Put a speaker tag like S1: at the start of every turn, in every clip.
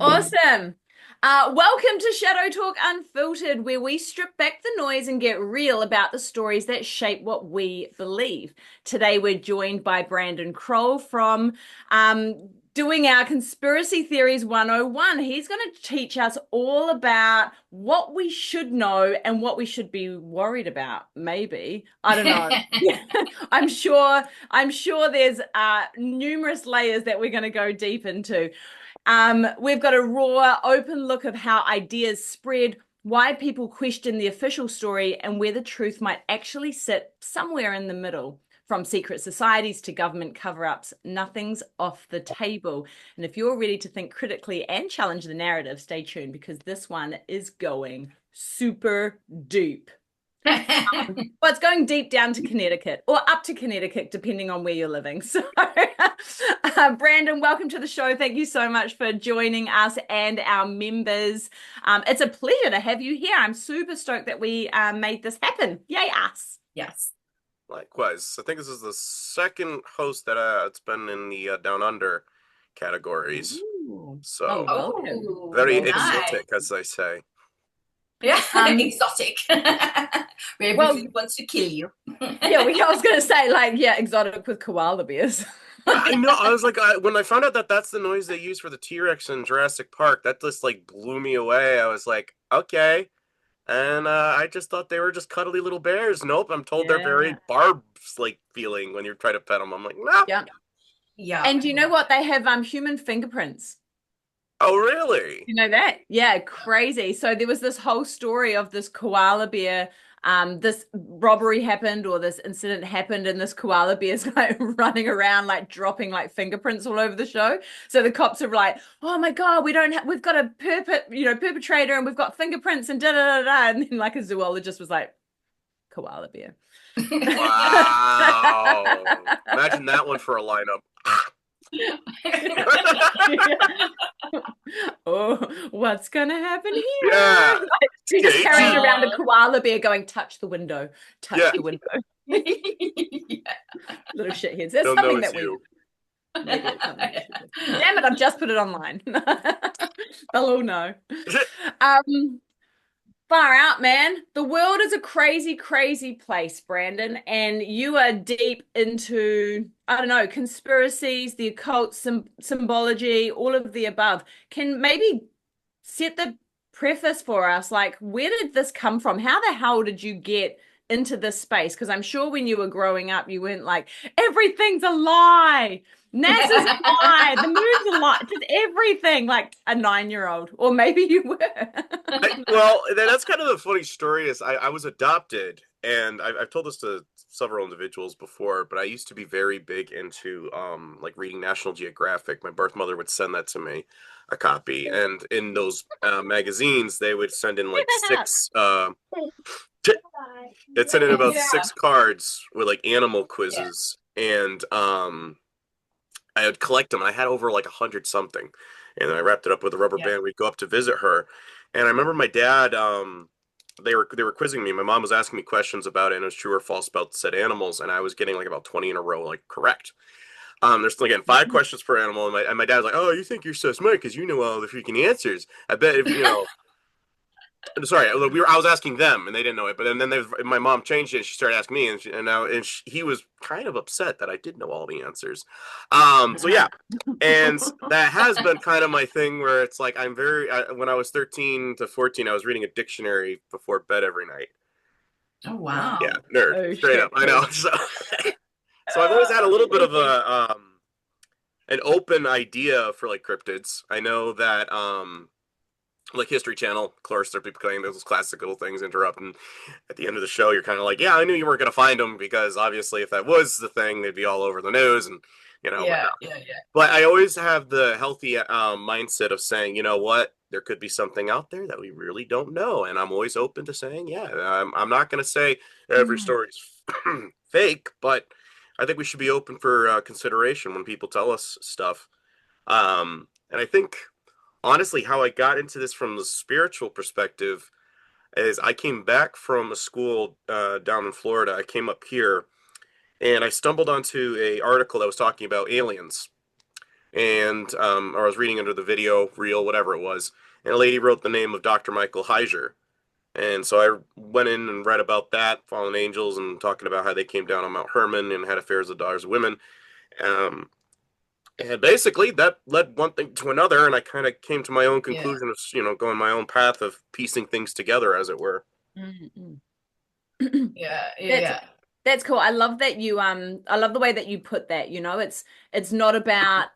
S1: Awesome. Welcome to Shadow Talk Unfiltered, where we strip back the noise and get real about the stories that shape what we believe. Today, we're joined by Brandon Kroll from doing our Conspiracy Theories 101. He's going to teach us all about what we should know and what we should be worried about. Maybe. I don't know. I'm sure there's numerous layers that we're going to go deep into. We've got a raw, open look of how ideas spread, why people question the official story, and where the truth might actually sit somewhere in the middle. From secret societies to government cover-ups, nothing's off the table. And if you're ready to think critically and challenge the narrative, stay tuned because this one is going super deep. Well, it's going deep down to Connecticut or up to Connecticut, depending on where you're living. So, Brandon, welcome to the show. Thank you so much for joining us and our members. It's a pleasure to have you here. I'm super stoked that we made this happen. Yay, us.
S2: Yes.
S3: Likewise. I think this is the second host that it's been in the Down Under categories.
S1: Ooh.
S3: So,
S1: Oh, welcome.
S2: Oh,
S3: very
S2: nice.
S3: exotic, as they say.
S2: Yeah, exotic. Where everything wants to kill you.
S1: Yeah, I was going to say, exotic with koala bears.
S3: I know. I was like, when I found out that that's the noise they use for the T-Rex in Jurassic Park, that just like blew me away. I was like, okay. And I just thought they were just cuddly little bears. Nope, I'm told they're very barbs like feeling when you try to pet them. I'm like, no.
S1: Yeah.
S2: Yeah.
S1: And you know what? They have human fingerprints.
S3: Oh, really?
S1: You know that? Yeah, crazy. So there was this whole story of this koala bear. This robbery happened or this incident happened, and this koala bear's like running around, like dropping like fingerprints all over the show. So the cops are like, "Oh my God, we've got a perpetrator, and we've got fingerprints and da da da da." And then like a zoologist was like, "Koala bear."
S3: Wow. Imagine that one for a lineup.
S1: Oh, what's gonna happen here?
S3: Yeah.
S1: She's just carrying around a
S2: tuned.
S1: koala bear going, touch the window, touch
S3: Yeah.
S1: the window.
S2: Yeah.
S1: Little shitheads. That's
S3: They'll
S1: something
S3: notice
S1: that we
S3: you.
S1: do. Maybe it's something we should do. Damn it, I've just put it online. They'll all know. Um, Far out, man. The world is a crazy, crazy place, Brandon, and you are deep into, I don't know, conspiracies, the occult, symbology, all of the above. Can maybe set the preface for us, like, where did this come from? How the hell did you get into this space? Because I'm sure when you were growing up, you weren't like, everything's a lie. NASA's a lie. The moon's a lie. Just everything, like a 9-year-old, or maybe you were.
S3: Well, that's kind of the funny story is I was adopted, and I've told this to several individuals before, but I used to be very big into like reading National Geographic. My birth mother would send that to me, a copy, and in those magazines they would send in like six they'd send in about
S2: Yeah.
S3: 6 cards with like animal
S2: Yeah.
S3: quizzes, and I would collect them. And I had over like 100 something, and then I wrapped it up with a rubber
S2: Yeah.
S3: band. We'd go up to visit her, and I remember my dad. They were quizzing me. My mom was asking me questions about it, and it was true or false about said animals, and I was getting like about 20 in a row, like correct. There's again 5 questions per animal, and my dad was like, "Oh, you think you're so smart because you know all the freaking answers. I bet if you know." Sorry, I was asking them, and they didn't know it. But then my mom changed it. And she started asking me, he was kind of upset that I did know all the answers. So yeah, and that has been kind of my thing where it's like when I was 13 to 14, I was reading a dictionary before bed every night.
S2: Oh, wow.
S3: Yeah, nerd,
S1: Oh
S3: straight
S1: shit,
S3: up. I know. So I've always had a little bit of a an open idea for like cryptids. I know that like History Channel, of course, there are people playing those classic little things interrupt, and at the end of the show, you're kind of like, yeah, I knew you weren't going to find them because obviously, if that was the thing, they'd be all over the news, and
S2: Yeah,
S3: whatnot.
S2: yeah, yeah.
S3: But I always have the healthy mindset of saying, you know what, there could be something out there that we really don't know, and I'm always open to saying, yeah, I'm not going to say every story's fake, but I think we should be open for consideration when people tell us stuff. And I think honestly, how I got into this from the spiritual perspective is I came back from a school down in Florida. I came up here and I stumbled onto a article that was talking about aliens. and or I was reading under the video reel, whatever it was, and a lady wrote the name of Dr. Michael Heiser. And so I went in and read about that, fallen angels, and talking about how they came down on Mount Hermon and had affairs with daughters of women. Um, and basically that led one thing to another, and I kind of came to my own conclusion of, going my own path of piecing things together, as it were.
S2: Yeah.
S1: That's cool. I love that you I love the way that you put that, it's not about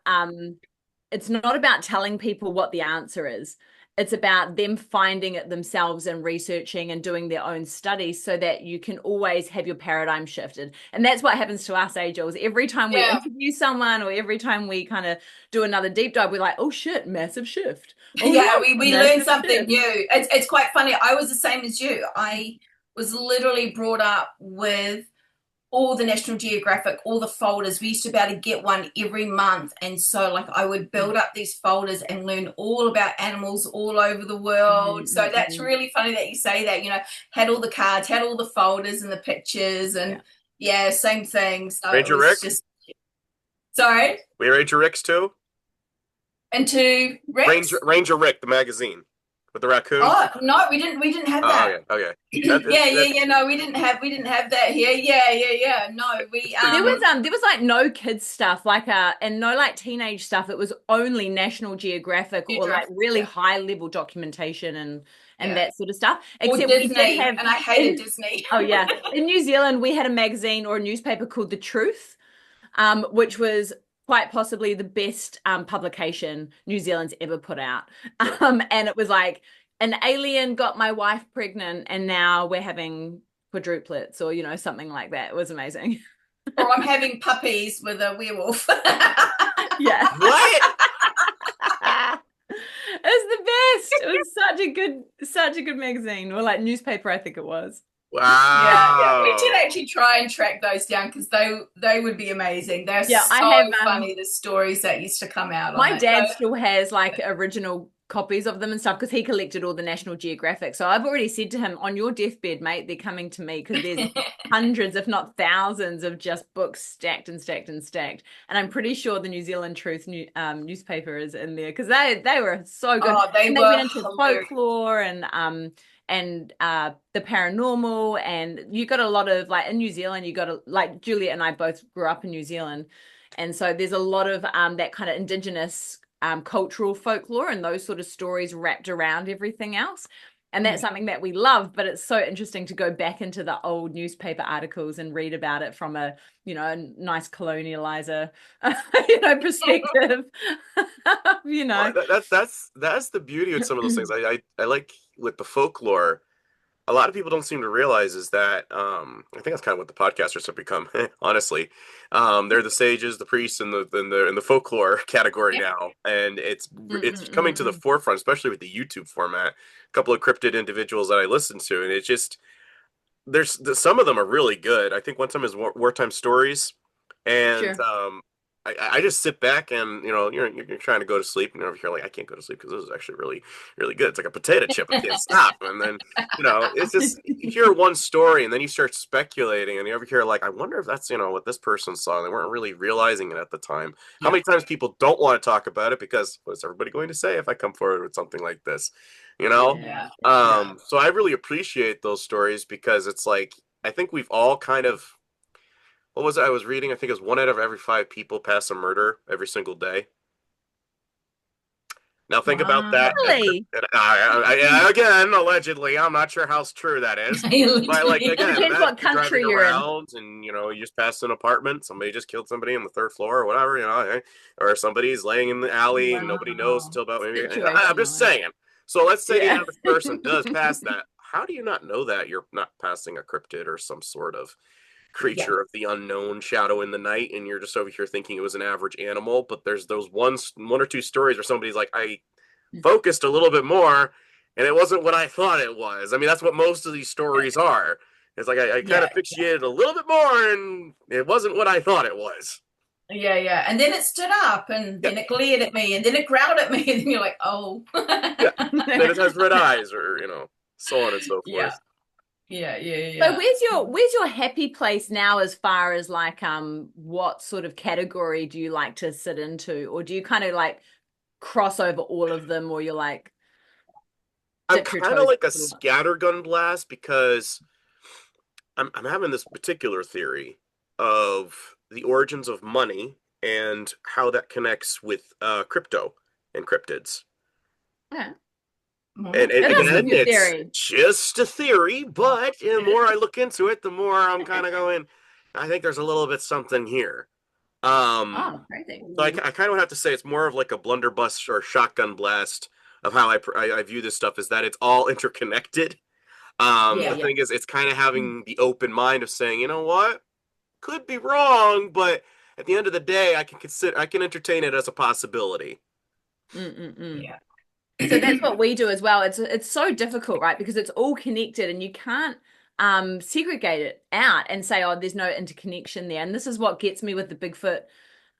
S1: telling people what the answer is. It's about them finding it themselves and researching and doing their own studies so that you can always have your paradigm shifted. And that's what happens to us, Jules. Every time we interview someone or every time we kind of do another deep dive, we're like, oh shit, massive shift. Oh,
S2: yeah, we learn something new. It's quite funny. I was the same as you. I was literally brought up with all the National Geographic, all the folders. We used to be able to get one every month. And so like I would build up these folders and learn all about animals all over the world. So that's really funny that you say that, had all the cards, had all the folders and the pictures and same thing. So
S3: Ranger Rick?
S2: Sorry?
S3: We Ranger Ricks too?
S2: Into Rex?
S3: Ranger Rick, the magazine. With the raccoon?
S2: Oh no, we didn't have that.
S3: Okay.
S2: No, we didn't have that here. Yeah. No, we
S1: there was like no kids stuff, and no like teenage stuff. It was only National Geographic or like really high level documentation and that sort of stuff.
S2: Except Disney, we did have, and I hated Disney.
S1: Oh yeah. In New Zealand we had a magazine or a newspaper called The Truth, which was quite possibly the best publication New Zealand's ever put out. And it was like an alien got my wife pregnant and now we're having quadruplets or, something like that. It was amazing.
S2: Or I'm having puppies with a werewolf.
S1: Yeah.
S3: What?
S1: It's the best. It was such a good magazine, or like newspaper, I think it was.
S3: Wow.
S2: Yeah. We did actually try and track those down because they would be amazing. They're so funny, the stories that used to come out.
S1: My dad still has like original copies of them and stuff because he collected all the National Geographic. So I've already said to him, on your deathbed, mate, they're coming to me because there's hundreds, if not thousands, of just books stacked and stacked and stacked. And I'm pretty sure the New Zealand Truth newspaper is in there because they were so good.
S2: Oh, they
S1: went into folklore and the paranormal, and you got a lot of like in New Zealand, you got like Juliet and I both grew up in New Zealand, and so there's a lot of that kind of indigenous cultural folklore and those sort of stories wrapped around everything else. And that's something that we love, but it's so interesting to go back into the old newspaper articles and read about it from a nice colonializer perspective.
S3: That's the beauty of some of those things. I like with the folklore. A lot of people don't seem to realize is that I think that's kind of what the podcasters have become. Honestly, they're the sages, the priests, and the folklore category now, and it's coming to the forefront, especially with the YouTube format. A couple of cryptid individuals that I listen to, and it's just there's some of them are really good. I think one time is Wartime Stories, and I just sit back and you're trying to go to sleep and you're over here like I can't go to sleep because this is actually really really good. It's like a potato chip. I can't stop. And then it's just you hear one story and then you start speculating and you're over here like I wonder if that's what this person saw. They weren't really realizing it at the time. How many times people don't want to talk about it because what's everybody going to say if I come forward with something like this? So I really appreciate those stories because it's like I think we've all kind of. What was it I was reading? I think it was 1 out of every 5 people pass a murder every single day. Now think about that.
S1: Really?
S3: Again, allegedly, I'm not sure how true that is. But like again,
S1: depends what country you're
S3: around in. And you just passed an apartment, somebody just killed somebody on the 3rd floor or whatever, or somebody's laying in the alley and nobody knows until about maybe. I'm just saying. So let's say the average person does pass that. How do you not know that you're not passing a cryptid or some sort of creature of the unknown, shadow in the night, and you're just over here thinking it was an average animal? But there's those one or two stories where somebody's like, I focused a little bit more and it wasn't what I thought it was. I mean, that's what most of these stories are. It's like I kind of fixated a little bit more and it wasn't what I thought it was.
S2: Yeah. And then it stood up and then it glared at me and then it growled at me and then you're like, oh.
S3: Then it has red eyes or so on and so forth.
S1: So where's your happy place now as far as like what sort of category do you like to sit into, or do you kind of like cross over all of them, or you're like
S3: I'm
S1: dip your
S3: kind of
S1: toes
S3: like a
S1: in?
S3: scattergun blast because I'm having this particular theory of the origins of money and how that connects with crypto and cryptids.
S1: Yeah.
S3: And
S1: Hit us with
S3: again,
S1: your
S3: it's
S1: theory.
S3: just a theory, but the more I look into it, the more I'm kind of going, I think there's a little bit something here. Um,
S1: Oh, crazy.
S3: so I kind of have to say it's more of like a blunderbuss or shotgun blast of how I view this stuff is that it's all interconnected.
S1: Yeah,
S3: The
S1: yeah.
S3: thing is, it's kind of having the open mind of saying, you know what, could be wrong, but at the end of the day, I can entertain it as a possibility.
S1: Mm-mm-mm.
S2: Yeah.
S1: So that's what we do as well. It's so difficult, right? Because it's all connected and you can't segregate it out and say, oh, there's no interconnection there. And this is what gets me with the Bigfoot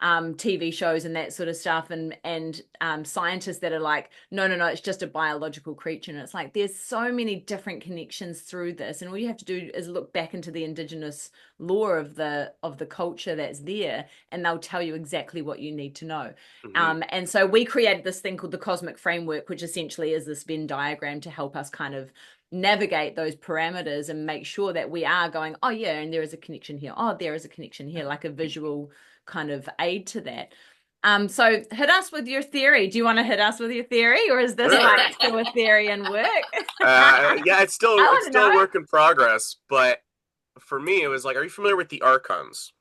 S1: TV shows and that sort of stuff, and scientists that are like, no, no, no, it's just a biological creature. And it's like there's so many different connections through this, and all you have to do is look back into the indigenous lore of the culture that's there, and they'll tell you exactly what you need to know.
S3: Hmm.
S1: And so we created this thing called the cosmic framework, which essentially is this Venn diagram to help us kind of navigate those parameters and make sure that we are going, oh yeah, and there is a connection here. Oh, there is a connection here, like a visual kind of aid to that. So hit us with your theory. Do you want to hit us with your theory, or is this like still a theory and work?
S3: Yeah, it's
S1: I want to
S3: still a
S1: know.
S3: work in progress, but for me, it was like, are you familiar with the archons?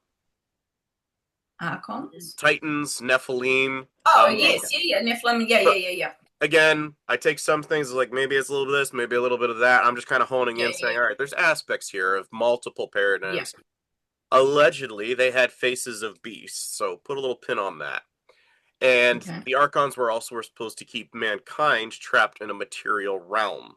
S2: Archons.
S3: Titans, Nephilim.
S2: Oh
S1: Yeah,
S2: yes, yeah, Nephilim. Yeah.
S3: Again, I take some things like maybe it's a little bit of this, maybe a little bit of that. I'm just kind of honing in, saying, all right, there's aspects here of multiple
S2: Yeah.
S3: paradigms. Allegedly, they had faces of beasts, so put a little pin on that. And
S2: Okay.
S3: the archons were supposed to keep mankind trapped in a material realm.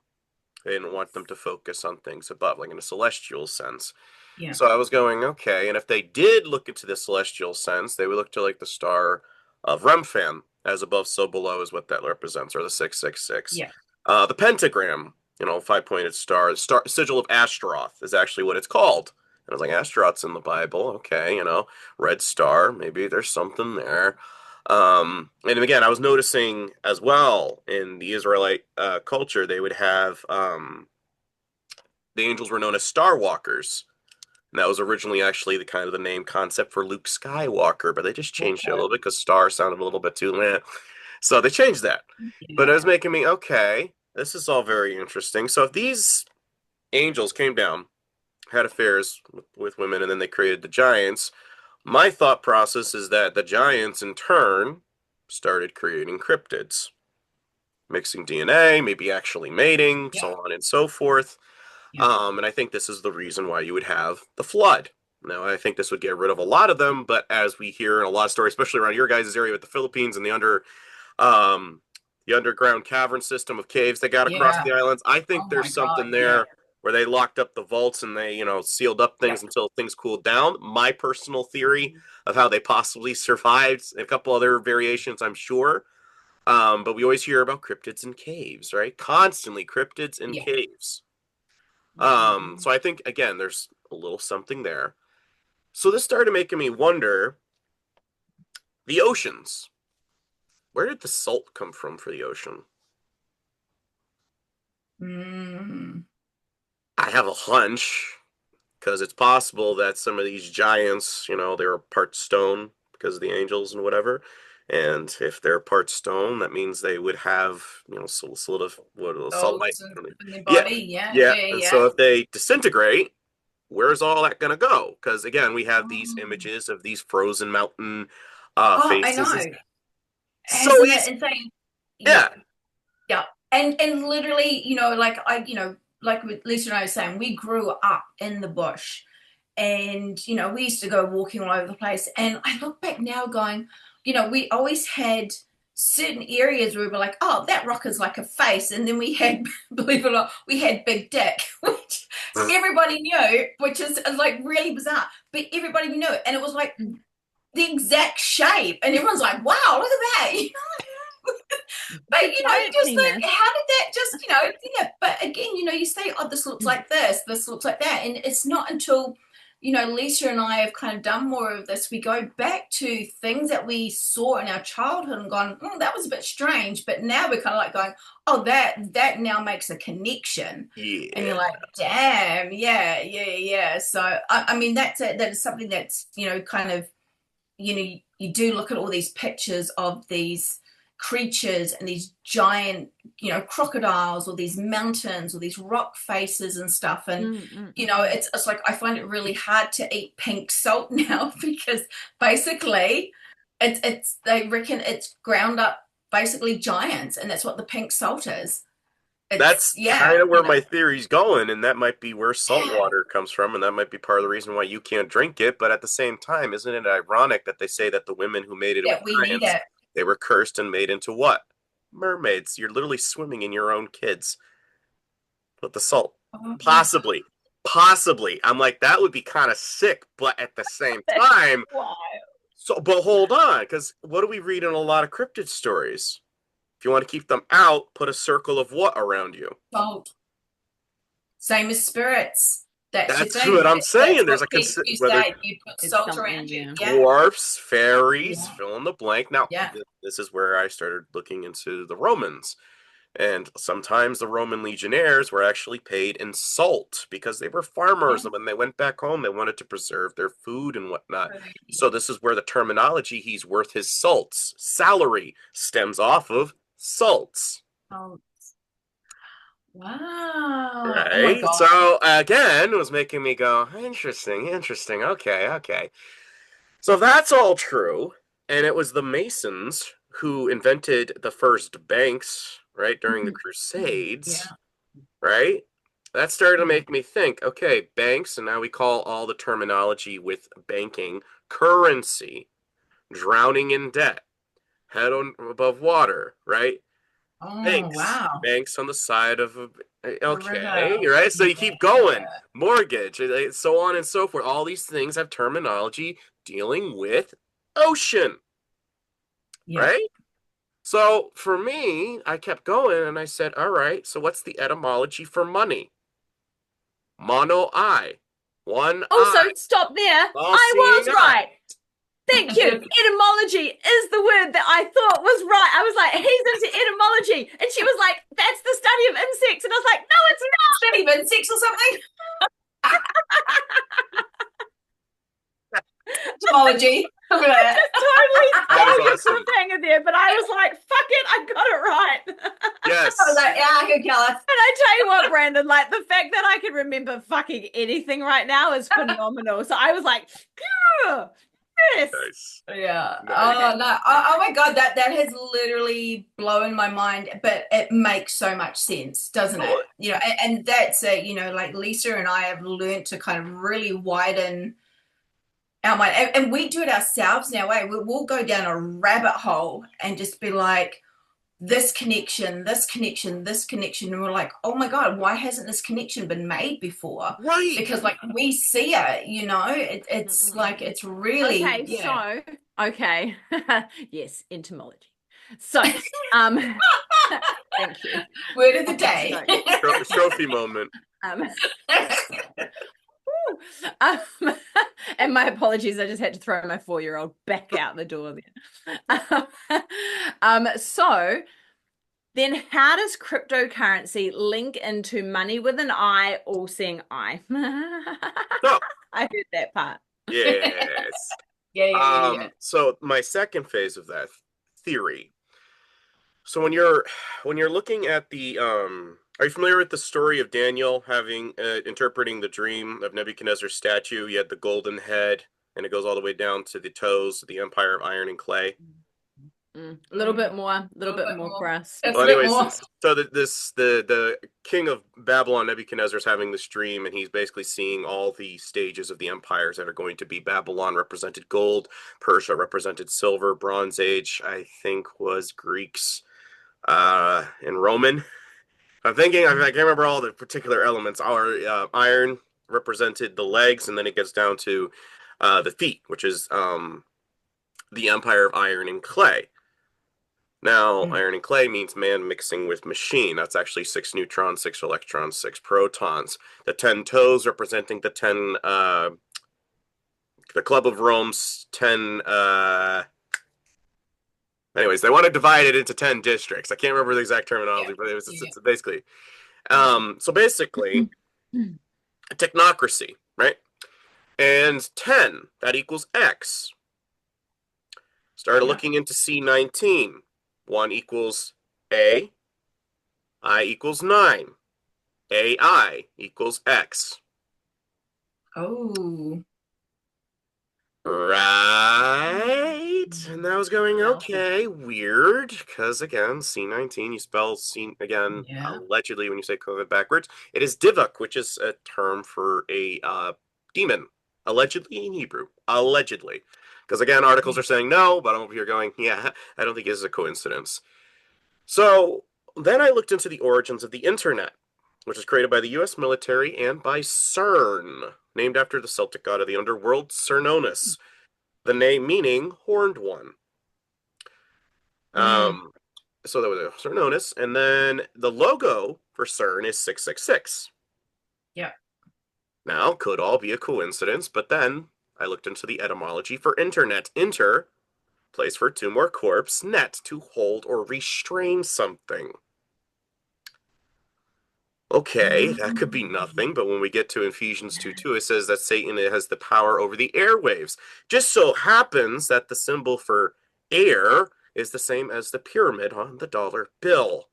S3: They didn't want them to focus on things above, like in a celestial sense.
S2: Yeah.
S3: So I was going, okay, and if they did look into the celestial sense, they would look to like the star of Remphan, as above, so below is what that represents, or the 666.
S2: Yeah.
S3: The pentagram, five-pointed star sigil of Ashtaroth is actually what it's called. And I was like, Ashtaroth's in the Bible, okay, red star, maybe there's something there. And again, I was noticing as well in the Israelite culture, they would have the angels were known as star walkers. And that was originally actually the kind of the name concept for Luke Skywalker, but they just changed it a little bit because star sounded a little bit too meh. So they changed that. But it was making me, okay, this is all very interesting. So if these angels came down, had affairs with women, and then they created the giants, my thought process is that the giants in turn started creating cryptids, mixing DNA, maybe actually mating,
S2: Yeah.
S3: so on and so forth.
S2: Yeah.
S3: And I think this is the reason why you would have the flood. Now, I think this would get rid of a lot of them, but as we hear in a lot of stories, especially around your guys' area with the Philippines and the underground cavern system of caves they got across
S2: Yeah.
S3: the islands, I think
S2: Oh my
S3: there's
S2: God.
S3: something
S2: Yeah.
S3: there where they locked up the vaults and they, sealed up things
S2: Yeah.
S3: until things cooled down. My personal theory of how they possibly survived, a couple other variations, I'm sure. But we always hear about cryptids in caves, right? Constantly cryptids in
S2: Yeah.
S3: caves. So I think again, there's a little something there. So this started making me wonder the oceans. Where did the salt come from for the ocean?
S2: Mm.
S3: I have a hunch because it's possible that some of these giants, they were part stone because of the angels and whatever. And if they're part stone, that means they would have, sort of what sunlight.
S2: Salts in the
S3: Yeah,
S2: body. Yeah.
S3: yeah.
S2: Yeah.
S3: And
S2: Yeah.
S3: so if they disintegrate, where's all that gonna go? Because again, we have these
S2: Oh.
S3: images of these frozen mountain
S2: Oh, I
S3: faces.
S2: know.
S3: So
S2: Isn't it
S3: easy.
S2: insane? Yeah.
S3: Yeah.
S2: Yeah. And literally, like like with Lisa and I were saying, we grew up in the bush, and we used to go walking all over the place. And I look back now, going, we always had certain areas where we were like, oh, that rock is like a face, and then we had, believe it or not, we had Big Dick, which everybody knew, which is like really bizarre, but everybody knew it, and it was like the exact shape, and everyone's like, wow, look at that. But you know, you
S1: Giant
S2: just
S1: penis.
S2: think, how did that just, you know, yeah. But again, you know, you say, oh, this looks like this looks like that. And it's not until, you know, Lisa and I have kind of done more of this, we go back to things that we saw in our childhood and gone, that was a bit strange. But now we're kind of like going, oh, that now makes a connection.
S3: Yeah.
S2: And you're like, damn, yeah. So I mean, that is something that's, you know, kind of, you know, you do look at all these pictures of these creatures and these giant, you know, crocodiles or these mountains or these rock faces and stuff. And, you know, it's like, I find it really hard to eat pink salt now because basically it's they reckon it's ground up basically giants, and that's what the pink salt is.
S3: That's
S2: Yeah,
S3: kind of where
S2: you know.
S3: my theory's going, and that might be where salt
S2: Yeah,
S3: water comes from, and that might be part of the reason why you can't drink it. But at the same time, isn't it ironic that they say that the women who made it with
S2: that we need
S3: giants,
S2: it.
S3: they were cursed and made into what? Mermaids. You're literally swimming in your own kids with the salt.
S2: Oh,
S3: Possibly. Possibly. I'm like, that would be kind of sick, but at the same time,
S1: Wow.
S3: so, but hold on, because what do we read in a lot of cryptid stories? If you want to keep them out, put a circle of what around you?
S2: salt. Same as spirits. That's your
S3: That's
S2: thing.
S3: what I'm saying.
S2: That's
S3: There's
S2: what
S3: a
S2: you
S3: whether
S2: say. You put
S1: It's
S2: salt
S1: something,
S2: around you.
S1: yeah.
S2: Yeah,
S3: dwarfs, fairies,
S2: yeah,
S3: fill in the blank. Now,
S2: yeah.
S3: this is where I started looking into the Romans. And sometimes the Roman legionnaires were actually paid in salt because they were farmers.
S2: Yeah.
S3: And when they went back home, they wanted to preserve their food and whatnot.
S2: Right.
S3: So this is where the terminology, he's worth his salts, salary, stems off of salts.
S2: Oh, wow. Oh my
S3: Right?
S2: God.
S3: So again, it was making me go, interesting, interesting. Okay. So if that's all true, and it was the Masons who invented the first banks, right, during the
S2: Yeah.
S3: Crusades, right? That started to make me think, okay, banks, and now we call all the terminology with banking currency, drowning in debt, head on above water, right?
S2: Oh,
S3: Banks,
S2: wow.
S3: banks on the side of a,
S2: The
S3: okay,
S2: river.
S3: right? So you
S2: Yeah.
S3: keep going, mortgage, so on and so forth. All these things have terminology dealing with ocean,
S2: Yeah.
S3: right? So for me, I kept going and I said, all right, so what's the etymology for money? Mono eye, one
S1: Also,
S3: eye,
S1: stop there.
S3: all
S1: I
S3: seeing
S1: was
S3: eye.
S1: right. Thank you. Etymology is the word that I thought was right. I was like, he's into etymology. And she was like, that's the study of insects. And I was like, no, it's not.
S2: Study of insects or something? Etymology. Look at that.
S1: Totally
S3: That
S1: stole
S3: is
S1: your
S3: awesome.
S1: cliffhanger there. But I was like, fuck it, I got it right.
S3: Yes.
S2: I was like, yeah, I can kill us.
S1: And I tell you what, Brandon, like the fact that I can remember fucking anything right now is phenomenal. So I was like, yeah, yes.
S3: Nice.
S2: Yeah.
S3: Nice.
S2: Oh no. Oh my God, that has literally blown my mind, but it makes so much sense, doesn't it? You know, and that's it, you know, like Lisa and I have learned to kind of really widen our mind. And we do it ourselves now, eh? We'll go down a rabbit hole and just be like, this connection, this connection, this connection. And we're like, oh my God, why hasn't this connection been made before?
S3: Right.
S2: Because like we see it, you know, it's like, it's really,
S1: Okay,
S2: yeah.
S1: so okay. Yes, entomology. So thank you.
S2: Word of the day.
S3: Trophy moment.
S1: Um, um, and my apologies, I just had to throw my 4-year-old back out the door then. So then how does cryptocurrency link into money with an eye, all-seeing eye?
S3: So,
S1: I heard that part.
S3: yes.
S2: Yeah.
S3: So my second phase of that theory. So when you're looking at the are you familiar with the story of Daniel having interpreting the dream of Nebuchadnezzar's statue? You had the golden head, and it goes all the way down to the toes, the empire of iron and clay.
S1: A little bit more for us.
S2: Just
S3: Well,
S2: a bit
S3: anyways,
S2: more.
S3: so the king of Babylon, Nebuchadnezzar, is having this dream, and he's basically seeing all the stages of the empires that are going to be. Babylon represented gold, Persia represented silver, Bronze Age, I think, was Greeks, and Roman. I'm thinking, I can't remember all the particular elements. Our iron represented the legs, and then it gets down to the feet, which is the empire of iron and clay. Now, iron and clay means man mixing with machine. That's actually 6 neutrons, 6 electrons, 6 protons. The 10 toes representing the 10, the Club of Rome's 10, anyways, they want to divide it into 10 districts. I can't remember the exact terminology, but it's basically, so basically, a technocracy, right? And 10, that equals X. Started looking into C19. 1 equals A, I equals 9. AI equals X.
S2: Oh.
S3: Right. And that was going okay. Weird. Because again, C19, you spell C again, allegedly when you say COVID backwards. It is divuk, which is a term for a demon. Allegedly in Hebrew. Allegedly. Because again, articles are saying no, but I'm over here going, yeah, I don't think this is a coincidence. So then I looked into the origins of the internet, which was created by the US military and by CERN, named after the Celtic god of the underworld, Cernunnos, the name meaning horned one. So that was Cernunnos, and then the logo for CERN is 666.
S2: Yeah.
S3: Now, could all be a coincidence, but then I looked into the etymology for internet. Inter, place for 2 more corpse, net, to hold or restrain something. Okay, that could be nothing, but when we get to Ephesians 2:2, it says that Satan has the power over the airwaves. Just so happens that the symbol for air is the same as the pyramid on the dollar bill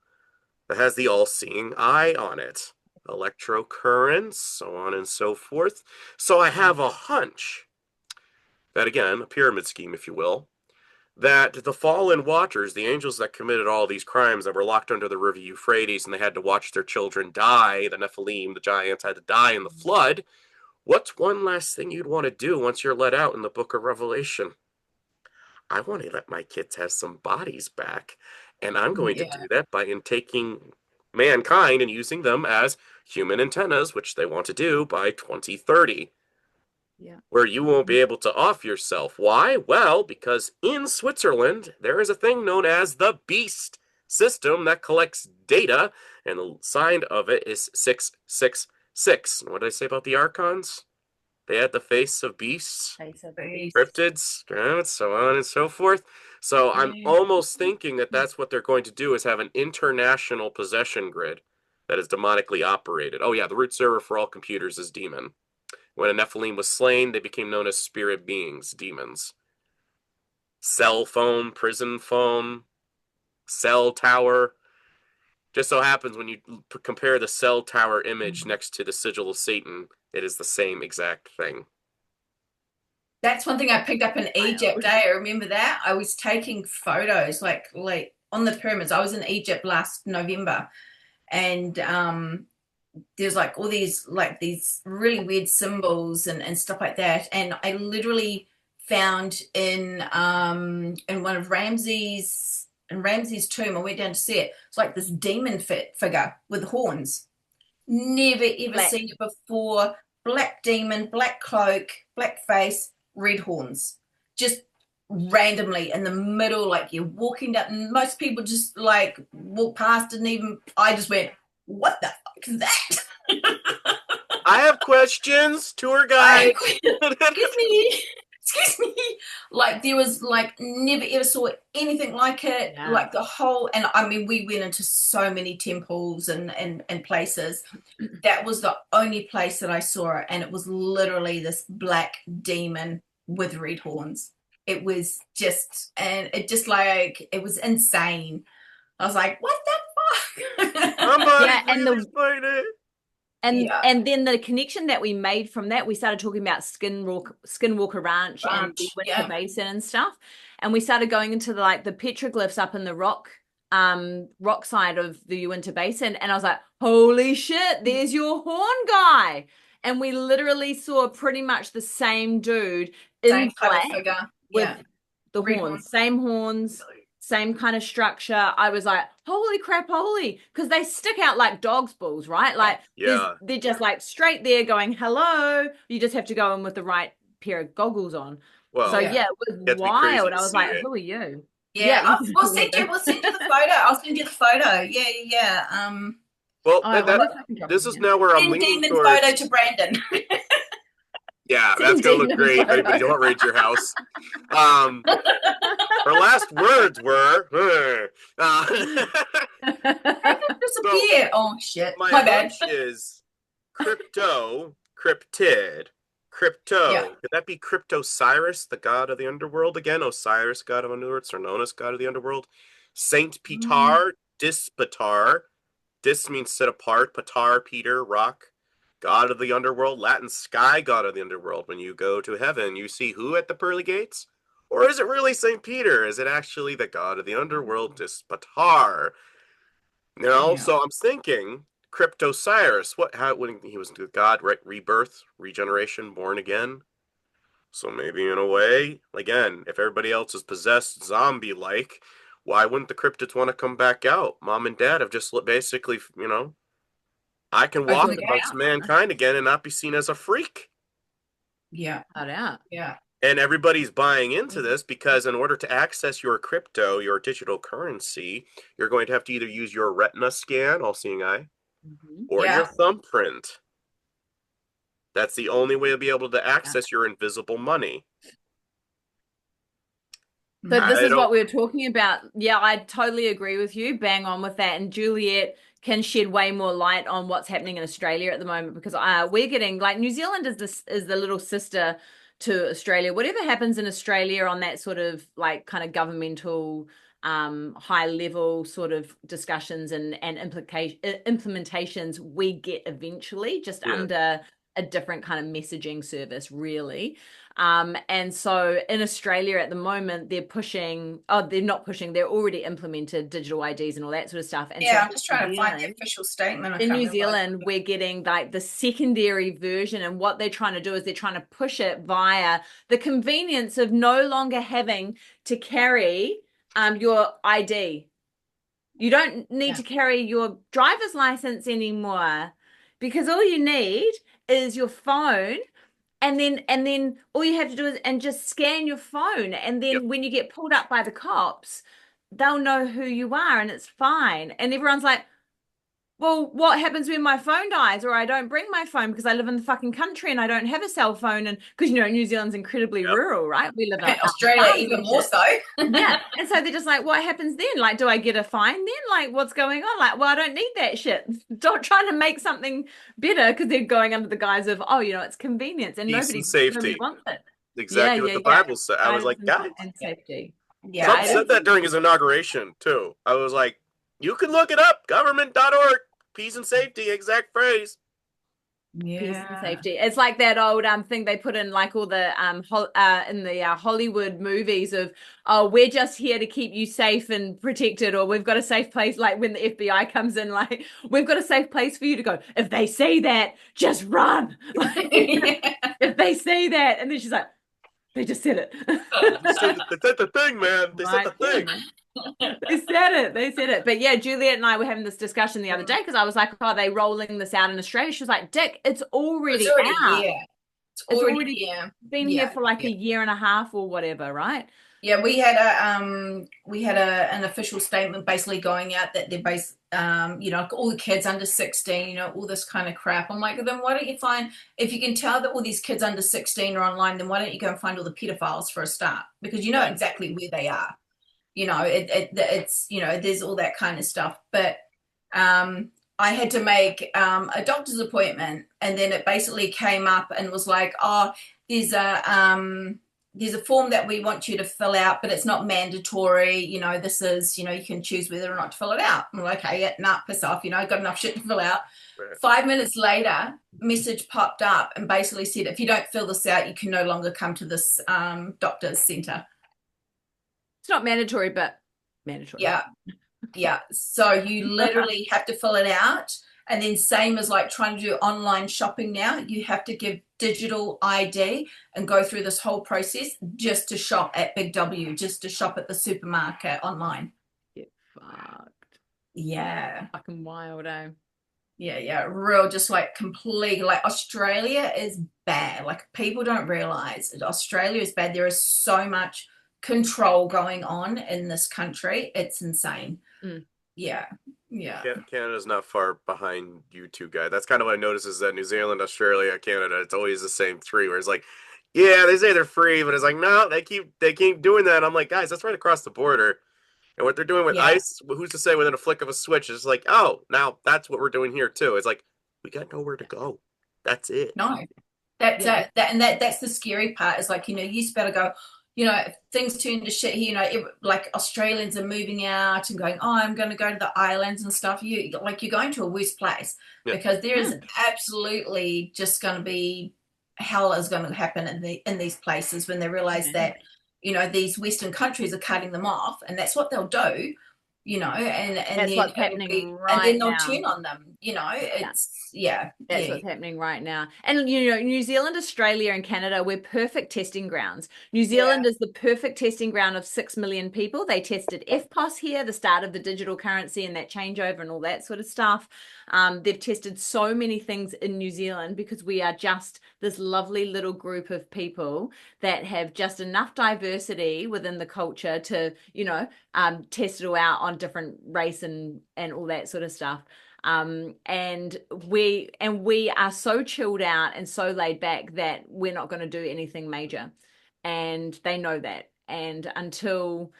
S3: that has the all-seeing eye on it. Electrocurrents, so on and so forth. So I have a hunch that, again, a pyramid scheme, if you will, that the fallen watchers, the angels that committed all these crimes that were locked under the river Euphrates and they had to watch their children die, the Nephilim, the giants, had to die in the flood. What's one last thing you'd want to do once you're let out in the book of Revelation? I want to let my kids have some bodies back, and I'm going to do that by taking mankind and using them as human antennas, which they want to do by 2030. Where you won't be able to off yourself. Why? Well, because in Switzerland, there is a thing known as the Beast system that collects data, and the sign of it is 666. What did I say about the Archons? They had the face of beasts, cryptids, so on and so forth. So I'm almost thinking that that's what they're going to do, is have an international possession grid that is demonically operated. Oh yeah, the root server for all computers is demon. When a Nephilim was slain, they became known as spirit beings, demons. Cell phone, prison phone, cell tower. Just so happens when you compare the cell tower image next to the sigil of Satan, it is the same exact thing.
S2: That's one thing I picked up in Egypt. I remember that. I was taking photos like on the pyramids. I was in Egypt last November, and there's like all these really weird symbols and stuff like that. And I literally found in one of Ramses' tomb, I went down to see it. It's like this demon figure with horns. Never ever seen it before. Black demon, black cloak, black face, red horns. Just randomly in the middle, like you're walking down. Most people just like walk past, and even I just went, what the fuck is that?
S3: I have questions, tour guide.
S2: Excuse me. Like there was like never ever saw anything like it. Yeah. Like the whole, and I mean, we went into so many temples and places. That was the only place that I saw it, and it was literally this black demon with red horns. It was just, and it was insane. I was like, what the fuck?
S1: And then the connection that we made from that, we started talking about Skinwalker Ranch and the Winter Basin and stuff. And we started going into the petroglyphs up in the rock side of the Uinta Basin. And I was like, holy shit, there's your horn guy. And we literally saw pretty much the same dude in black with the horns, same horns, same kind of structure. I was like, holy crap, because they stick out like dog's balls, right? Like they're just like straight there going, hello. You just have to go in with the right pair of goggles on. Well, so it was wild. I was like, who are you?
S2: Yeah,
S1: you can
S2: we'll send you the photo. I'll send you the photo. Yeah.
S3: Well,
S1: I wonder if I can drop
S3: this
S1: it
S3: is
S1: in.
S3: now where I'm
S2: Send
S3: leaning
S2: demon
S3: towards.
S2: photo to Brandon.
S3: Yeah, that's
S1: Send
S3: gonna look
S1: demon
S3: great if anybody
S1: photo.
S3: don't raid your house. Her last words were, so
S2: Disappear. Oh shit.
S3: my
S2: My bad.
S3: hunch is cryptid, crypto.
S2: Yeah.
S3: Could that be Cryptocyrus, the god of the underworld again? Osiris, god of underworld, Cernunnos, god of the underworld. Saint Petar, Dispatar. Dis means sit apart. Patar, Peter, rock. God of the underworld, Latin sky god of the underworld. When you go to heaven, you see who at the pearly gates? Or is it really St. Peter? Is it actually the god of the underworld, Dispatar?
S2: Yeah.
S3: So I'm thinking Cryptocyrus. When he was the god, right? Rebirth, regeneration, born again. So maybe in a way, again, if everybody else is possessed zombie-like, why wouldn't the cryptids want to come back out? Mom and dad have just basically, I can
S2: Open
S3: walk
S2: the gate.
S3: amongst mankind again and not be seen as a freak.
S2: Yeah. Yeah.
S3: And everybody's buying into this because in order to access your crypto, your digital currency, you're going to have to either use your retina scan, all seeing eye, or your
S2: Yeah.
S3: thumbprint. That's the only way to be able to access your invisible money.
S1: So this
S3: I
S1: is
S3: don't.
S1: what we were talking about. Yeah, I totally agree with you. Bang on with that. And Juliet can shed way more light on what's happening in Australia at the moment because we're getting like New Zealand is the little sister to Australia. Whatever happens in Australia on that sort of like kind of governmental high level sort of discussions and implementations we get eventually just
S3: Yeah.
S1: under a different kind of messaging service really. And so in Australia at the moment, they're not pushing, they're already implemented digital IDs and all that sort of stuff. And
S2: Yeah,
S1: so
S2: I'm just trying to find the official statement.
S1: in New Zealand, we're getting like the secondary version, and what they're trying to do is they're trying to push it via the convenience of no longer having to carry your ID. You don't need to carry your driver's license anymore because all you need is your phone and then all you have to do is just scan your phone and then when you get pulled up by the cops they'll know who you are and it's fine and everyone's like, well, what happens when my phone dies or I don't bring my phone because I live in the fucking country and I don't have a cell phone? And because New Zealand's incredibly rural, right? We live in
S2: Australia even more so.
S1: Yeah. And so they're just like, what happens then? Like, do I get a fine then? Like, what's going on? Like, well, I don't need that shit. Don't try to make something better because they're going under the guise of, it's convenience and
S3: Peace and
S1: nobody
S3: safety.
S1: wants it.
S3: Exactly what the Bible said. I was like, God.
S1: And safety.
S2: Yeah.
S3: Trump said that during his inauguration too. I was like, you can look it up, government.org, peace and safety, exact phrase.
S1: Yeah. Peace and safety. It's like that old thing they put in like all the in the Hollywood movies of, oh, we're just here to keep you safe and protected, or we've got a safe place, like when the FBI comes in, like we've got a safe place for you to go. If they say that, just run. If they say that, and then she's like, they just said it.
S3: They said the thing, man. They said the thing.
S1: They said it. But yeah, Juliet and I were having this discussion the other day because I was like, are they rolling this out in Australia? She was like, Dick, it's already out.
S2: Here. It's already here.
S1: Been here for like a year and a half or whatever, right?
S2: Yeah, we had an official statement basically going out that they're based all the kids under 16, all this kind of crap. I'm like, then why don't you find, if you can tell that all these kids under 16 are online, then why don't you go and find all the pedophiles for a start? Because you know exactly where they are. It's there's all that kind of stuff. But I had to make a doctor's appointment, and then it basically came up and was like, oh, there's a form that we want you to fill out, but it's not mandatory. This is, you can choose whether or not to fill it out. I'm like, okay, yeah, nah, piss off. I've got enough shit to fill out. Right. 5 minutes later, message popped up and basically said, if you don't fill this out, you can no longer come to this doctor's centre.
S1: It's not mandatory, but mandatory.
S2: Yeah. So you literally have to fill it out. And then same as like trying to do online shopping now, you have to give digital ID and go through this whole process just to shop at Big W, just to shop at the supermarket online.
S1: Get fucked.
S2: Yeah.
S1: Fucking wild, eh?
S2: Yeah. Real, just like completely, like Australia is bad. Like people don't realize that Australia is bad. There is so much control going on in this country. It's insane. Yeah.
S3: Canada's not far behind you two guys. That's kind of what I notice is that New Zealand, Australia, Canada, it's always the same three. Where it's like, yeah, they say they're free, but it's like, no, they keep doing that. And I'm like, guys, that's right across the border. And what they're doing with ICE, who's to say within a flick of a switch? It's like, oh, now that's what we're doing here too. It's like we got nowhere to go. That's it.
S2: No, that's the scary part. Is like, you just better go. If things turn to shit here, like Australians are moving out and going, oh, I'm going to go to the islands and stuff. You're going to a worse place because there is absolutely just going to be hell is going to happen in these places when they realize that, these Western countries are cutting them off, and that's what they'll do. And
S1: that's
S2: then
S1: what's happening right
S2: and then they'll
S1: now.
S2: turn on them. That's
S1: what's happening right now. And New Zealand, Australia, and Canada, we're perfect testing grounds. New Zealand is the perfect testing ground of 6 million people. They tested FPOS here, the start of the digital currency and that changeover and all that sort of stuff. They've tested so many things in New Zealand because we are just this lovely little group of people that have just enough diversity within the culture to, test it all out on different race and all that sort of stuff. And we are so chilled out and so laid back that we're not going to do anything major, and they know that. And until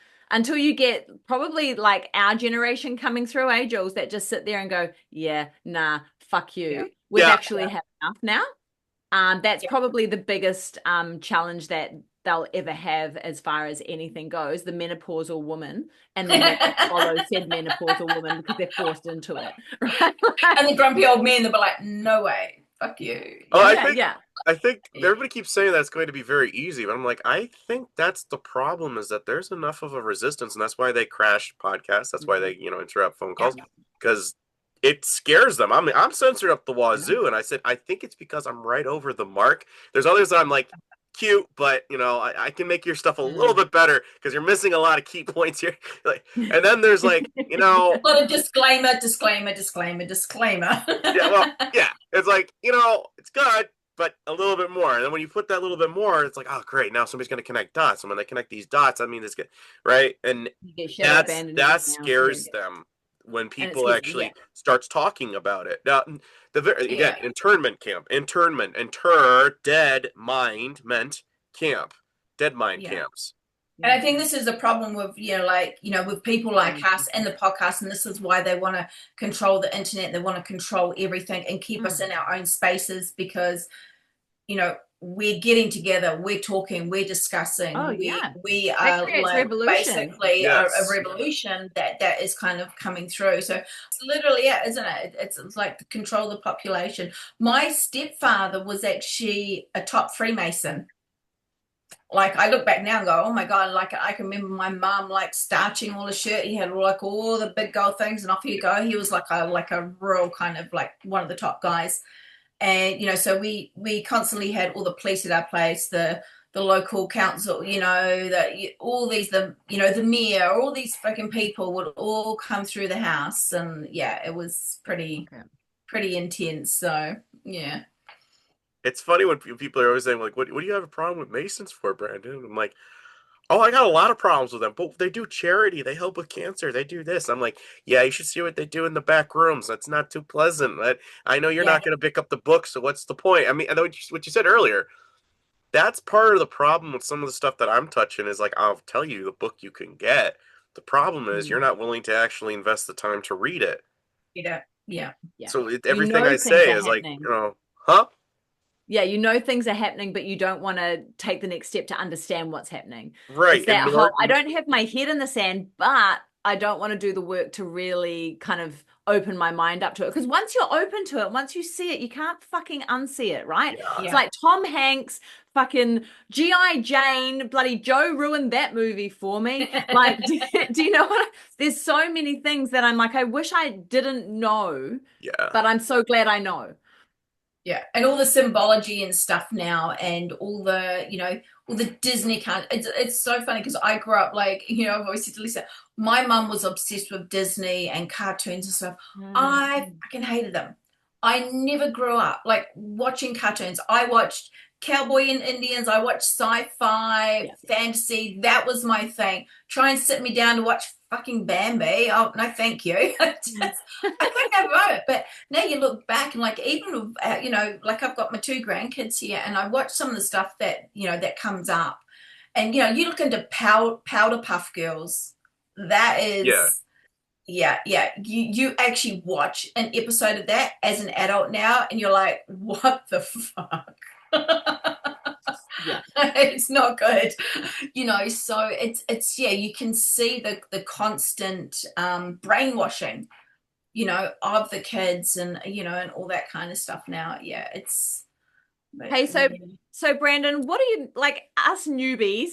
S1: you get probably like our generation coming through, Jules, that just sit there and go, yeah, nah, fuck you. We've actually had enough now. That's probably the biggest challenge that they'll ever have as far as anything goes, the menopausal woman, and then they follow said menopausal woman because they're forced into it. Right?
S2: And the grumpy old men, they'll be like, no way, fuck you.
S3: I think everybody keeps saying that it's going to be very easy, but I'm like, I think that's the problem, is that there's enough of a resistance, and that's why they crash podcasts. That's why they, interrupt phone calls, because it scares them. I'm censored up the wazoo, and I said, I think it's because I'm right over the mark. There's others that I'm like, cute, but I can make your stuff a little bit better because you're missing a lot of key points here. And then there's like, a
S2: lot of disclaimer.
S3: It's like, it's good, but a little bit more. And then when you put that little bit more, it's like, oh great, now somebody's going to connect dots. And when they connect these dots, I mean, it's good, right? And that scares them when people actually starts talking about it. Now, internment camp, dead mind meant camp, dead mind camps.
S2: And I think this is a problem with, with people like us and the podcast, and this is why they want to control the internet. They want to control everything and keep us in our own spaces because, we're getting together, we're talking, we're discussing. We are like basically a revolution that is kind of coming through. So it's literally, isn't it? It's like to control the population. My stepfather was actually a top Freemason. Like I look back now and go, oh my God, like I can remember my mom like starching all the shirt. He had like all the big gold things and off you go. He was like a real kind of like one of the top guys. And, so we constantly had all the police at our place, the local council, all these, the mayor, all these fucking people would all come through the house. And it was pretty intense. So, yeah.
S3: It's funny when people are always saying, like, what do you have a problem with Masons for, Brandon? I'm like, oh, I got a lot of problems with them, but they do charity. They help with cancer. They do this. I'm like, yeah, you should see what they do in the back rooms. That's not too pleasant. I know you're not going to pick up the book, so what's the point? I mean, I know what you said earlier. That's part of the problem with some of the stuff that I'm touching is like, I'll tell you the book you can get. The problem is you're not willing to actually invest the time to read it.
S2: Yeah.
S3: So everything I say is like, huh?
S1: Yeah, things are happening, but you don't want to take the next step to understand what's happening.
S3: Right.
S1: It's that whole, I don't have my head in the sand, but I don't want to do the work to really kind of open my mind up to it. Because once you're open to it, once you see it, you can't fucking unsee it, right? Yeah. It's like Tom Hanks, fucking G.I. Jane, bloody Joe ruined that movie for me. Like, do you know what? There's so many things that I'm like, I wish I didn't know, but I'm so glad I know.
S2: Yeah, and all the symbology and stuff now, and all the, all the Disney it's so funny because I grew up like, I've always said to Lisa, my mum was obsessed with Disney and cartoons and stuff. I fucking hated them. I never grew up like watching cartoons. I watched Cowboy and Indians, I watched sci-fi, fantasy. That was my thing. Try and sit me down to watch fucking Bambi. Oh, no, thank you. I couldn't have it. But now you look back and like even like I've got my two grandkids here, and I watch some of the stuff that that comes up, and you look into Powder Puff Girls. That
S3: Yeah.
S2: is. Yeah, yeah. You actually watch an episode of that as an adult now, and you're like, what the fuck?
S1: Yeah.
S2: It's not good. So it's yeah, you can see the constant brainwashing, of the kids, and and all that kind of stuff now. Yeah, it's
S1: Hey, so Brandon, what do you like us newbies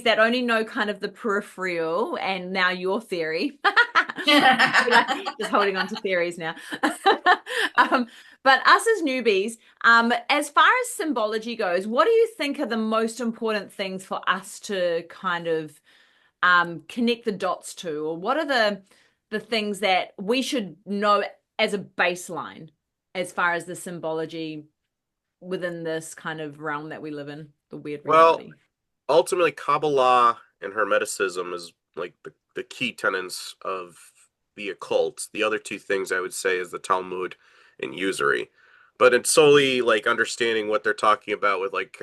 S1: that only know kind of the peripheral and now your theory. Just holding on to theories now. But us as newbies, as far as symbology goes, what do you think are the most important things for us to kind of connect the dots to, or what are the things that we should know as a baseline as far as the symbology within this kind of realm that we live in, the weird
S3: Well,
S1: reality?
S3: ultimately, Kabbalah and Hermeticism is like the key tenets of the occult. The other two things I would say is the Talmud and usury. But it's solely like understanding what they're talking about with like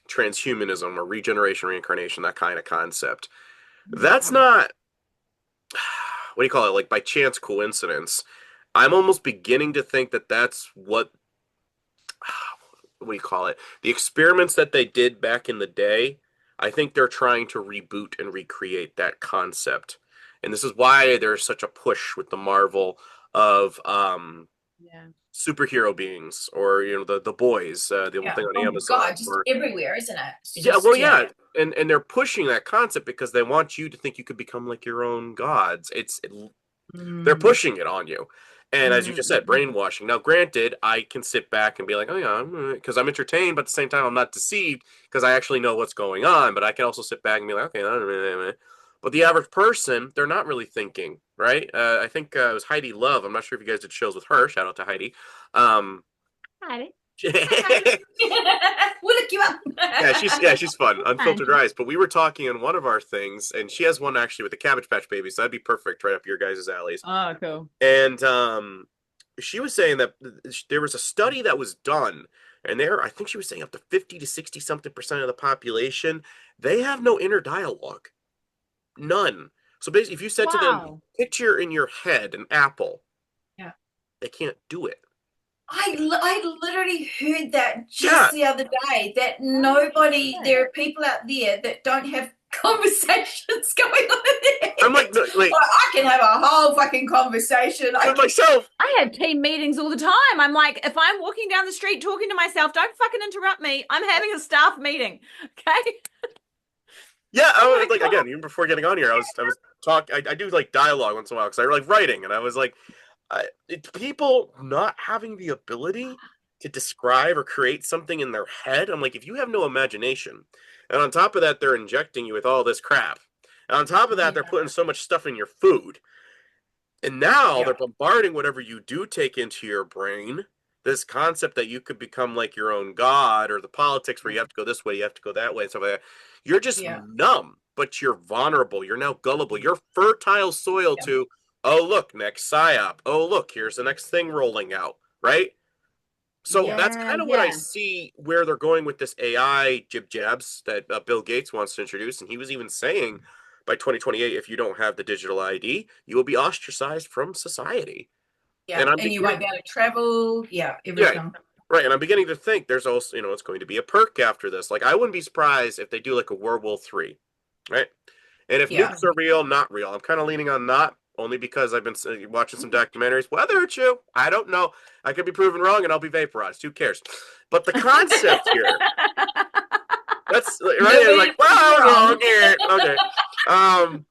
S3: transhumanism or regeneration, reincarnation, that kind of concept. That's not, what do you call it, like by chance coincidence. I'm almost beginning to think that that's what do you call it? The experiments that they did back in the day, I think they're trying to reboot and recreate that concept. And this is why there's such a push with the Marvel of
S1: Yeah.
S3: superhero beings, or the boys, the one
S2: yeah.
S3: thing on
S2: Oh
S3: Amazon,
S2: God, just
S3: or
S2: everywhere, isn't it? It's
S3: yeah, well,
S2: just
S3: yeah, and they're pushing that concept because they want you to think you could become like your own gods. They're
S2: Mm,
S3: pushing it on you. And as you just said,
S1: Mm-mm.
S3: brainwashing. Now, granted, I can sit back and be like, oh, yeah, because I'm entertained, but at the same time, I'm not deceived because I actually know what's going on. But I can also sit back and be like, okay, but the average person, they're not really thinking, right? I think it was Heidi Love. I'm not sure if you guys did shows with her. Shout out to Heidi. Um,
S1: Hi.
S2: hi. We'll look you up.
S3: yeah, she's fun.
S1: Fine.
S3: Unfiltered Rice. But we were talking on one of our things, and she has one actually with the Cabbage Patch Babies, so that'd be perfect right up your guys' alleys.
S1: Oh, cool.
S3: And she was saying that there was a study that was done, and I think she was saying up to 50 to 60 something percent of the population, they have no inner dialogue. None. So basically, if you said to them,
S1: Wow.
S3: picture in your head an apple,
S2: Yeah.
S3: they can't do it.
S2: I literally heard that
S3: Yeah.
S2: just the other day, that
S1: Right.
S2: there are people out there that don't have conversations going on in their
S3: I'm like,
S2: head.
S3: no, wait,
S2: Like, I can have a whole fucking conversation.
S3: with myself.
S1: I have team meetings all the time. I'm like, if I'm walking down the street talking to myself, don't fucking interrupt me. I'm having a staff meeting. Okay.
S3: Yeah, I
S1: Oh
S3: was
S1: my
S3: like,
S1: God.
S3: again, even before getting on here, I was talking. I do like dialogue once in a while because I like writing, and I was like, people not having the ability to describe or create something in their head. I'm like, if you have no imagination, and on top of that, they're injecting you with all this crap, and on top of that, they're
S1: Yeah.
S3: putting so much stuff in your food, and now
S2: Yeah,
S3: they're bombarding whatever you do take into your brain. This concept that you could become like your own god, or the politics where you have to go this way, you have to go that way, and stuff like that. You're just
S2: yeah,
S3: numb, but you're vulnerable. You're now gullible. You're fertile soil
S2: yeah,
S3: to, oh, look, next psyop. Oh, look, here's the next thing rolling out, right? So
S2: yeah,
S3: that's
S1: Yeah.
S3: kind of what I
S1: Yeah.
S3: see where they're going with this AI jib jabs that Bill Gates wants to introduce. And he was even saying by 2028, if you don't have the digital ID, you will be ostracized from society.
S2: yeah.
S3: And I'm
S2: And you
S3: beginning,
S2: won't be able to travel. Yeah,
S3: yeah,
S2: everything.
S3: right. And I'm beginning to think there's also, it's going to be a perk after this. Like, I wouldn't be surprised if they do like a World War III, right? And if
S2: Yeah.
S3: nukes are real, not real. I'm kind of leaning on not, only because I've been watching some documentaries. Whether it's true, I don't know. I could be proven wrong and I'll be vaporized. Who cares? But the concept here, that's right.
S2: Nobody
S3: It's
S2: to
S3: like,
S2: prove you
S3: well,
S2: wrong.
S3: wrong here. Okay. Um,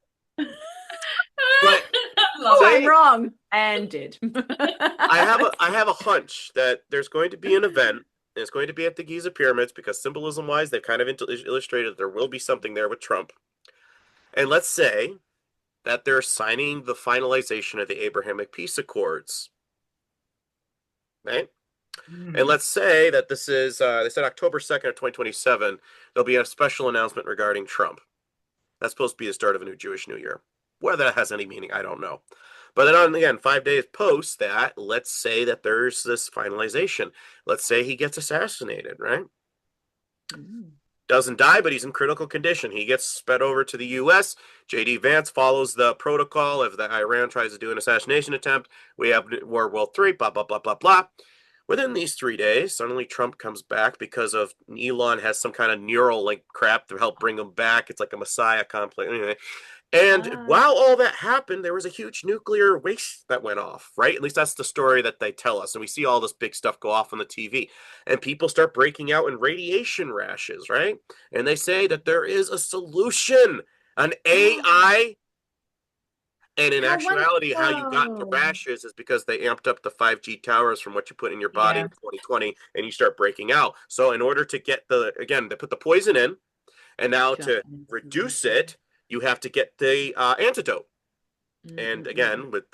S3: but
S2: Love
S1: Oh,
S2: it.
S1: I'm
S3: say
S1: wrong. And did.
S3: I have a hunch that there's going to be an event, and it's going to be at the Giza pyramids because symbolism wise, they've kind of illustrated that there will be something there with Trump. And let's say that they're signing the finalization of the Abrahamic peace accords. right?
S2: Mm.
S3: And let's say that this is, they said October 2nd of 2027, there'll be a special announcement regarding Trump. That's supposed to be the start of a new Jewish New Year. Whether that has any meaning, I don't know. But then on, again, 5 days post that, let's say that there's this finalization. Let's say he gets assassinated, right? Doesn't die, but he's in critical condition. He gets sped over to the U.S. J.D. Vance follows the protocol. If the Iran tries to do an assassination attempt, we have World War III, blah, blah, blah, blah, blah. Within these 3 days, suddenly Trump comes back because of Elon has some kind of neural link crap to help bring him back. It's like a messiah complex. Anyway. And while all that happened, there was a huge nuclear waste that went off, right? At least that's the story that they tell us. And we see all this big stuff go off on the TV. And people start breaking out in radiation rashes, right? And they say that there is a solution, an AI. And in actuality, how you got the rashes is because they amped up the 5G towers from what you put in your body in 2020, and you start breaking out. So in order to get again, they put the poison in, and now to reduce it, you have to get the antidote. And again, with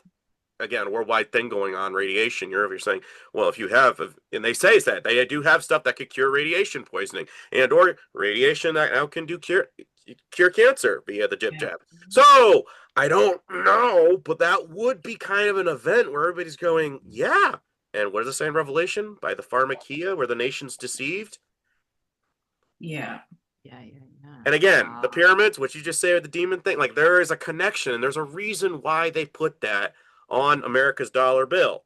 S3: a worldwide thing going on, radiation, you're saying, well, if you have, and they say that they do have stuff that could cure radiation poisoning, and or radiation that now can cure cancer via the jab. So I don't know, but that would be kind of an event where everybody's going, yeah. And what does it say in Revelation? By the pharmakia, where the nation's deceived.
S2: Yeah.
S3: And again, the pyramids, what you just say with the demon thing, like there is a connection, and there's a reason why they put that on America's dollar bill.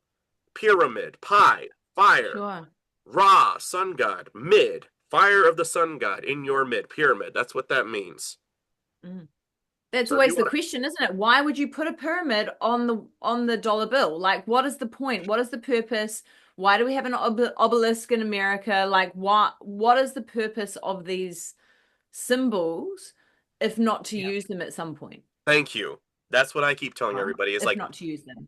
S3: Pyramid, pi, fire, Ra, sun god, mid, fire of the sun god in your mid, pyramid. That's what that means.
S1: That's always the question, isn't it? Why would you put a pyramid on the dollar bill? Like, what is the point? What is the purpose? Why do we have an obelisk in America? Like, what is the purpose of these symbols if not to use them at some point?
S3: Thank you. That's what I keep telling everybody is
S1: if
S3: like
S1: not to use them.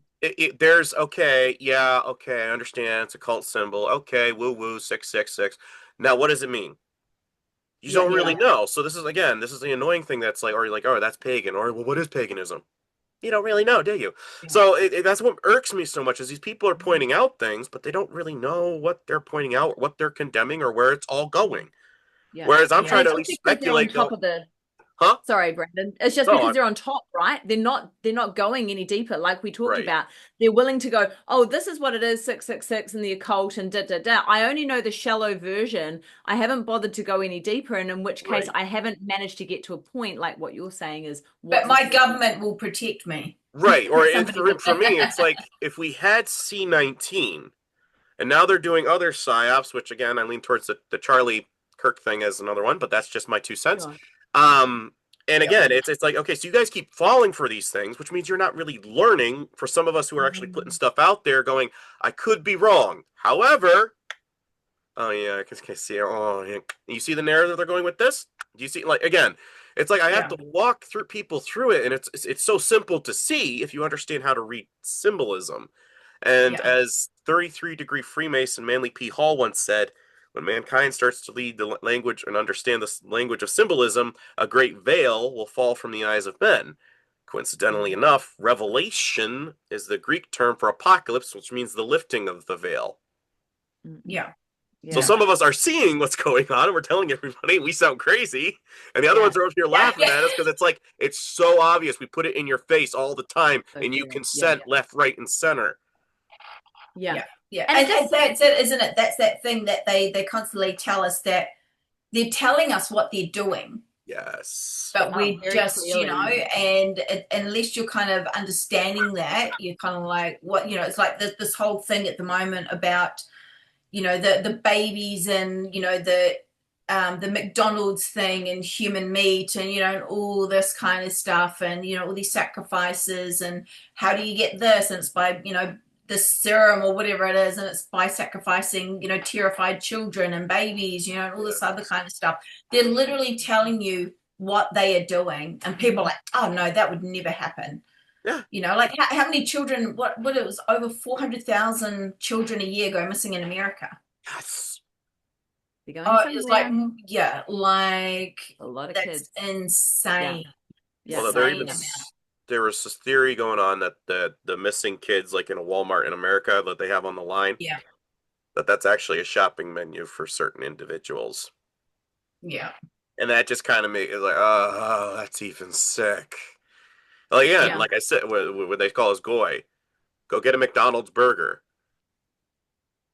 S3: There's okay, I understand it's a cult symbol. Okay, woo woo 666. Now what does it mean? You don't really know. So this is the annoying thing that's like, or you're like, oh, that's pagan, or well, what is paganism? You don't really know, do you? So that's what irks me so much is these people are pointing out things, but they don't really know what they're pointing out, what they're condemning, or where it's all going. Whereas I'm trying to at least speculate.
S1: On top of the
S3: Huh?
S1: Sorry, Brandon. It's just because they're on top, right? They're not going any deeper, like we talked about. They're willing to go, oh, this is what it is, 666 and the occult and da da da. I only know the shallow version. I haven't bothered to go any deeper, and in which case I haven't managed to get to a point like what you're saying is.
S2: But my government will protect me.
S3: Right. Or for me, it's like if we had C-19, and now they're doing other psyops, which again I lean towards the Charlie Kirk thing as another one, but that's just my 2 cents. And again, it's like, okay, so you guys keep falling for these things, which means you're not really learning. For some of us who are actually putting stuff out there going, I could be wrong. However, I can see, you see the narrative they're going with this? Do you see, like, again, it's like I have to walk through people through it, and it's so simple to see if you understand how to read symbolism. And as 33-degree Freemason Manly P. Hall once said, when mankind starts to lead the language and understand the language of symbolism, a great veil will fall from the eyes of men. Coincidentally enough, revelation is the Greek term for apocalypse, which means the lifting of the veil. So some of us are seeing what's going on, and we're telling everybody we sound crazy, and the other ones are over here laughing at us because it's like, it's so obvious. We put it in your face all the time, and you consent left, right, and center.
S2: Yeah. And that's it, isn't it? That's that thing that they constantly tell us, that they're telling us what they're doing.
S3: Yes.
S2: But we just, and unless you're kind of understanding that, you're kind of like, what, it's like this whole thing at the moment about, the babies and, the McDonald's thing and human meat and, all this kind of stuff and, all these sacrifices and how do you get this? And it's by, this serum or whatever it is, and it's by sacrificing, terrified children and babies, and all this other kind of stuff. They're literally telling you what they are doing, and people are like, oh no, that would never happen. Like how many children, what it was, over 400,000 children a year go missing in America.
S3: Yes.
S2: It's like, like
S1: a lot of
S2: that's
S1: kids.
S2: Insane.
S3: Well, there was this theory going on that the missing kids, like in a Walmart in America, that they have on the line. that's actually a shopping menu for certain individuals.
S2: Yeah.
S3: And that just kind of made it like, oh, that's even sick. Like, yeah,
S1: Yeah.
S3: like I said, what they call us goy. Go get a McDonald's burger.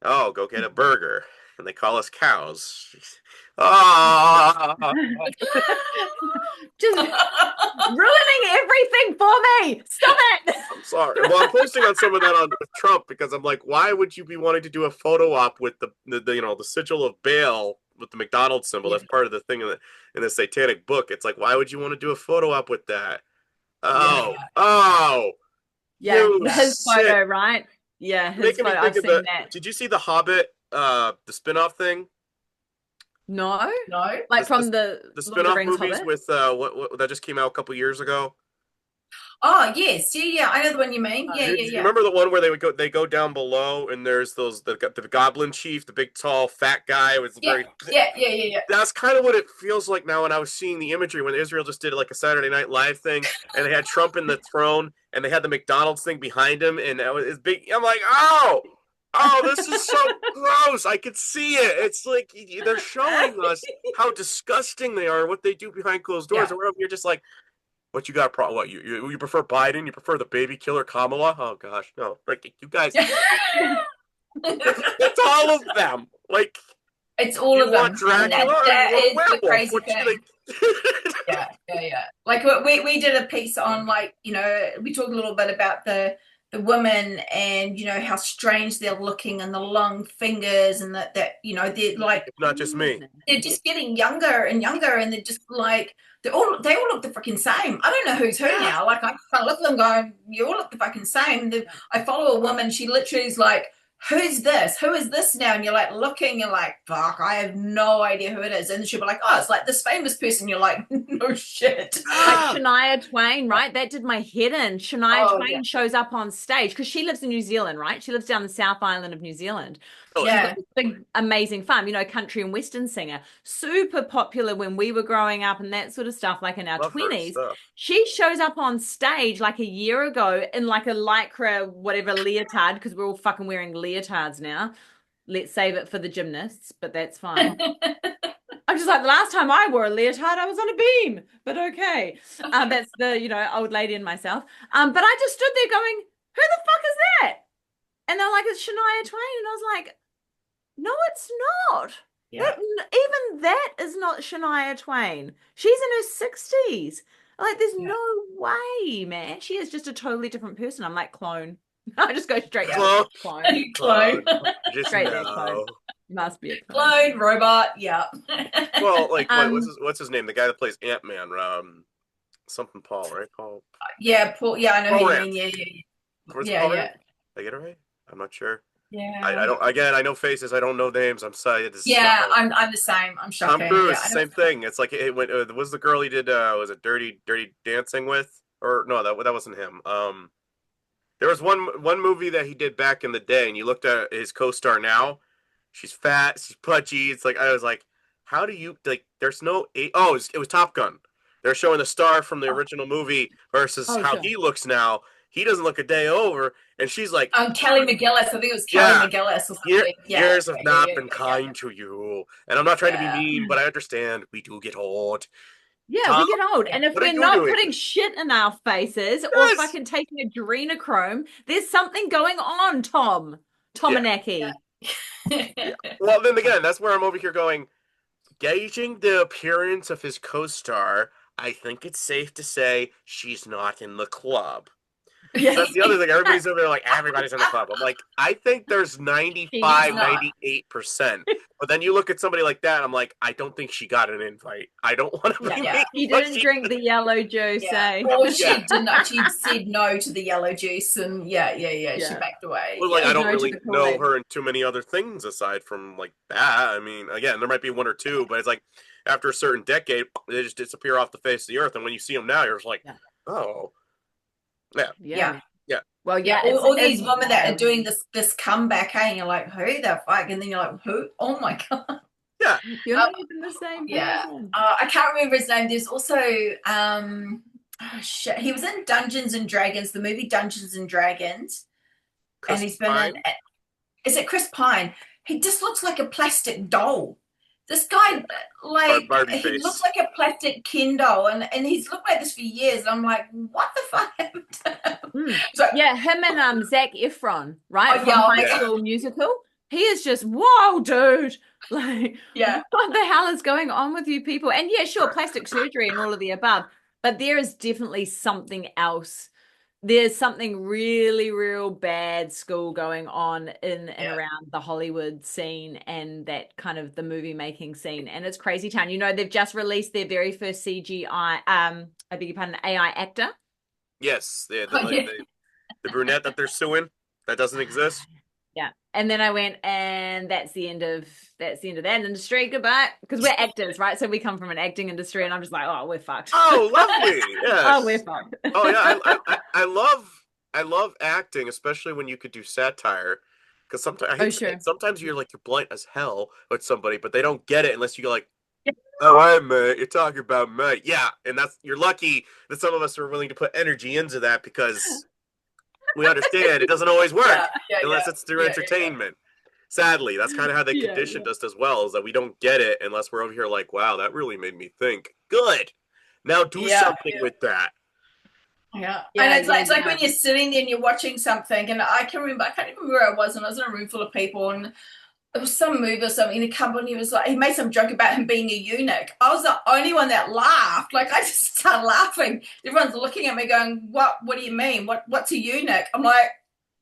S3: Oh, go get a burger. And they call us cows. Oh,
S1: Just ruining everything for me. Stop it.
S3: I'm sorry. Well, I'm posting on some of that on with Trump because I'm like, why would you be wanting to do a photo op with the the sigil of Baal with the McDonald's symbol? That's part of the thing in the Satanic book. It's like, why would you want to do a photo op with that? Oh, oh,
S1: Yeah,
S3: you
S1: his
S3: sick.
S1: photo, right? Yeah, his
S3: Making me
S1: photo.
S3: think
S1: I've
S3: of
S1: seen that.
S3: Did you see The Hobbit, the spin-off thing?
S1: No,
S2: No.
S1: like from the
S3: The
S1: Lord of the
S3: spin-off
S1: Rings
S3: movies
S1: Hobbit.
S3: with what that just came out a couple years ago.
S2: Oh, yes. Yeah. I know the one you mean. Yeah.
S3: You remember the one where they go down below and there's the goblin chief, the big tall fat guy was very
S2: Yeah.
S3: That's kind of what it feels like now when I was seeing the imagery when Israel just did like a Saturday Night Live thing and they had Trump in the throne and they had the McDonald's thing behind him and it was big. I'm like, oh, this is so gross. I could see it. It's like they're showing us how disgusting they are, what they do behind closed doors, and you're just like, what you got? What you prefer Biden? You prefer the baby killer Kamala? Oh gosh, no! Like you guys, it's all of them. Like
S2: it's all of them.
S3: Want Dracula or
S2: that
S3: you want
S2: is
S3: werewolf?
S2: the crazy thing. Yeah. Like we did a piece on we talked a little bit about the women and how strange they're looking and the long fingers and that they're like
S3: It's not just me.
S2: They're just getting younger and younger and they're just like they all look the freaking same. I don't know who's who now. Like I kind of look at them going, you all look the fucking same. I follow a woman, she literally is like, who's this? Who is this now? And you're like looking, you're like, fuck, I have no idea who it is. And she'll be like, oh, it's like this famous person. You're like, no shit.
S1: Like Shania Twain, right? That did my head in. Shania Twain shows up on stage because she lives in New Zealand, right? She lives down the South Island of New Zealand.
S3: Oh,
S1: She's got this big, amazing farm, country and western singer. Super popular when we were growing up and that sort of stuff, like in our 20s. She shows up on stage like a year ago in like a lycra, whatever, leotard, because we're all fucking wearing leotards now. Let's save it for the gymnasts, but that's fine. I'm just like, the last time I wore a leotard, I was on a beam, but okay. That's the, old lady in myself. But I just stood there going, who the fuck is that? And they're like, it's Shania Twain. And I was like, no, it's not. Yeah. Even that is not Shania Twain. She's in her 60s. Like, there's no way, man. She is just a totally different person. I'm like, clone. I just go straight to clone.
S3: Just
S1: straight to clone. Must be a
S2: clone robot. Yeah.
S3: Well, like what's his name? The guy that plays Ant-Man. Something Paul, right? Paul.
S2: Yeah, Paul. Yeah, I know who you mean. Yeah.
S3: Did I get it right? I'm not sure.
S2: Yeah.
S3: I don't. Again, I know faces. I don't know names. I'm sorry.
S2: I'm the same. I'm shocked.
S3: Tom Cruise, same thing. It's like it was the girl he did. Was it Dirty Dancing with? Or no, that wasn't him. There was one movie that he did back in the day, and you looked at his co-star now. She's fat. She's pudgy. It's like I was like, how do you like? There's no. It was Top Gun. They're showing the star from the original movie versus how he looks now. He doesn't look a day over, and she's like,
S2: Kelly McGillis. I think it was Kelly McGillis or something.
S3: Years have not been kind to you, and I'm not trying to be mean, but I understand we do get old.
S1: Yeah, Tom, we get old, and if we're not putting shit in our faces or fucking taking adrenochrome, there's something going on, Tomanaki.
S3: Well, then again, that's where I'm over here going, gauging the appearance of his co-star. I think it's safe to say she's not in the club. Yeah. That's the other thing. Everybody's over there like, everybody's in the club. I'm like, I think there's 95, 98%. But then you look at somebody like that, I'm like, I don't think she got an invite. I don't want to be mean,
S1: She didn't drink the yellow juice, eh?
S2: Well, she did not. She said no to the yellow juice, and she backed away.
S3: Well, like, I don't really know her in too many other things aside from like that. I mean, again, there might be one or two, but it's like after a certain decade, they just disappear off the face of the earth. And when you see them now, you're just like, oh. Yeah.
S1: Well,
S2: all these women that are doing this comeback, hey, and you're like, who the fuck? And then you're like, who? Oh my god.
S3: Yeah.
S1: You're not even the same person.
S2: I can't remember his name. There's also he was in Dungeons and Dragons, the movie Dungeons and Dragons.
S3: Chris
S2: and he's been
S3: Pine?
S2: in. Is it Chris Pine? he just looks like a plastic doll. This guy, like,
S3: Barbie
S2: he
S3: face.
S2: looks like a plastic Ken doll, and he's looked like this for years. And I'm like, what the fuck happened to him? So,
S1: yeah, him and Zac Efron, right,
S2: Oh,
S1: from
S2: yeah,
S1: High
S2: yeah.
S1: School Musical. He is just, whoa, dude. Like,
S2: Yeah.
S1: what the hell is going on with you people? And yeah, sure, plastic surgery and all of the above, but there is definitely something else. There's something really real bad school going on in and around the Hollywood scene and that kind of the movie making scene. And it's crazy town. You know, they've just released their very first CGI, I beg your pardon, AI actor.
S3: Yes, the
S2: yeah.
S3: brunette that they're suing that doesn't exist.
S1: Yeah. And then I went, and that's the end of that industry. Goodbye. Because we're actors, right? So we come from an acting industry, and I'm just like, oh, we're fucked.
S3: Oh, lovely. Yes.
S1: Oh, we're fucked.
S3: Oh yeah, I love acting, especially when you could do satire. Because sometimes I hate saying it, sometimes you're like you're blunt as hell with somebody, but they don't get it unless you go like, "Oh, I mate, you're talking about me." Yeah, and you're lucky that some of us are willing to put energy into that because we understand it doesn't always work unless it's through entertainment. Sadly, that's kind of how they conditioned us as well, is that we don't get it unless we're over here like, wow, that really made me think. Good. Now do something with that.
S2: Yeah. And it's like when you're sitting there and you're watching something, and I can't even remember where I was, and I was in a room full of people, and it was some movie or something, and he come on, he was like, he made some joke about him being a eunuch. I was the only one that laughed. Like, I just started laughing. Everyone's looking at me going, what do you mean? What's a eunuch? I'm like,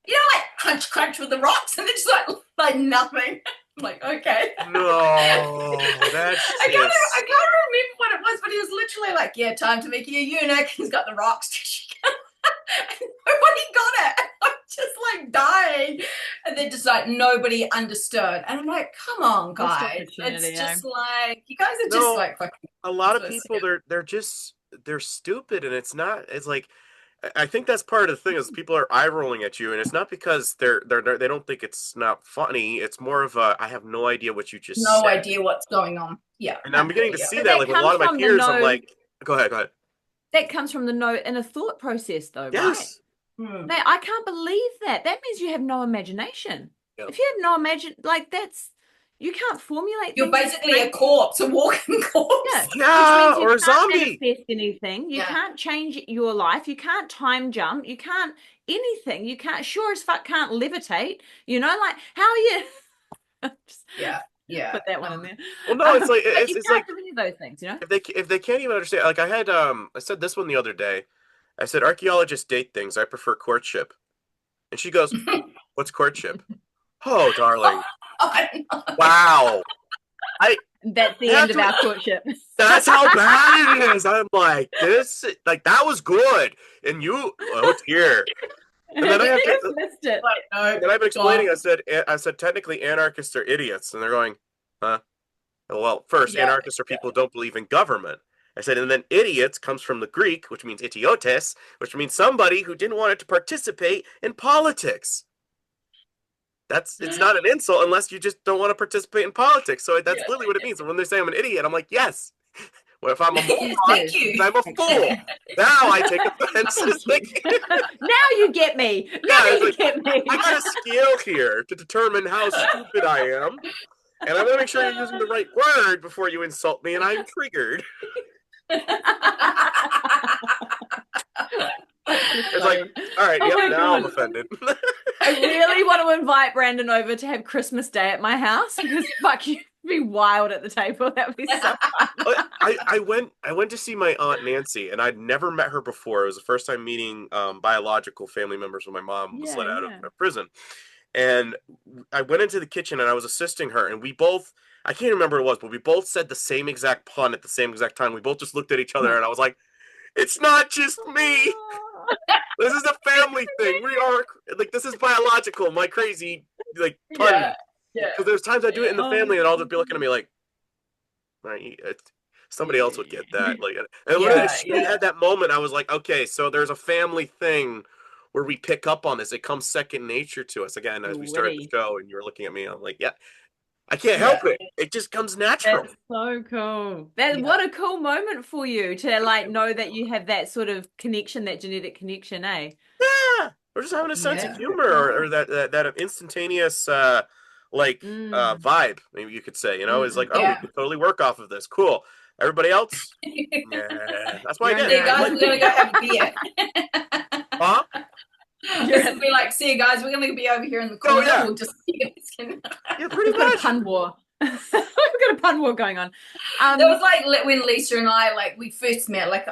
S2: you know, like crunch, crunch with the rocks, and they're just like nothing. I'm like, okay.
S3: No, that's
S2: I can't remember what it was, but he was literally like, yeah, time to make you a eunuch. He's got the rocks. Nobody got it. I'm just like dying. And they're just like, nobody understood. And I'm like, come on, guys. It's just like, you guys are just like fucking.
S3: A lot of people, they're stupid, and it's like, I think that's part of the thing is people are eye rolling at you, and it's not because they don't think it's not funny. It's more of I have no idea what you just said.
S2: No idea what's going on. Yeah.
S3: And I'm beginning to see that like with a lot of my peers. I'm like, go ahead.
S1: That comes from the no inner thought process, though,
S3: yes.
S1: Right? Man, I can't believe that. That means you have no imagination. Yep. If you have no you can't formulate.
S2: You're basically a corpse, a walking corpse.
S3: Yeah, or a zombie.
S1: Manifest anything. You can't change your life. You can't time jump. You can't anything. You can't sure as fuck can't levitate. You know, like how are you?
S2: Yeah.
S1: Put that one in there.
S3: Well, no, it's like it's like
S1: do any of those things, you know.
S3: If they can't even understand, like I had I said this one the other day. I said archaeologists date things. I prefer courtship, and she goes, "What's courtship?" Oh, darling. Wow.
S1: That's the end of our courtship.
S3: That's how bad it is. I'm like, that was good. And oh dear. And then I have to, and I've been explaining, I said technically anarchists are idiots. And they're going, huh? Well, first, anarchists are people who don't believe in government. I said, and then idiots comes from the Greek, which means idiotes, which means somebody who didn't want to participate in politics. It's not an insult unless you just don't want to participate in politics. So that's literally what it means. And when they say I'm an idiot, I'm like, yes. What if I'm a moron? I'm a fool. Now I take offense.
S1: Now you get me. Get me.
S3: I got a scale here to determine how stupid I am. And I'm going to make sure you're using the right word before you insult me, and I'm triggered. It's like, all right, now I'm offended.
S1: I really want to invite Brandon over to have Christmas Day at my house because fuck, you'd be wild at the table. That'd be so fun.
S3: I went to see my Aunt Nancy, and I'd never met her before. It was the first time meeting biological family members when my mom was let out of prison. And I went into the kitchen and I was assisting her, and we both, I can't remember what it was, but we both said the same exact pun at the same exact time. We both just looked at each other, and I was like, it's not just me. This is a family thing. We are, like, this is biological, my crazy, like, pun. Because there's times I do it in the family, and I'll just be looking at me like, somebody else would get that. Like, and when she had that moment, I was like, okay, so there's a family thing where we pick up on this. It comes second nature to us. Again, as we started the show, and you were looking at me, I'm like, I can't help it. It just comes natural.
S1: That's so cool. What a cool moment for you to like know that you have that sort of connection, that genetic connection, eh?
S3: Yeah. Or just having a sense of humor or that instantaneous like
S1: Mm.
S3: vibe, maybe you could say, is like, oh, we
S2: Yeah.
S3: could totally work off of this. Cool. Everybody else, yeah, that's why I
S1: You're on
S3: get
S2: See
S1: your
S2: you
S3: it.
S1: own.
S2: guys,
S3: Like,
S2: we're gonna go have a beer.
S3: huh?
S2: This would be like, see you guys, we're gonna be over here in the corner.
S3: yeah.
S2: We'll just
S3: Yeah, pretty
S1: We've got a
S3: much.
S1: pun war. We've got a pun war going on.
S2: That was like when Lisa and I, like, we first met. Like,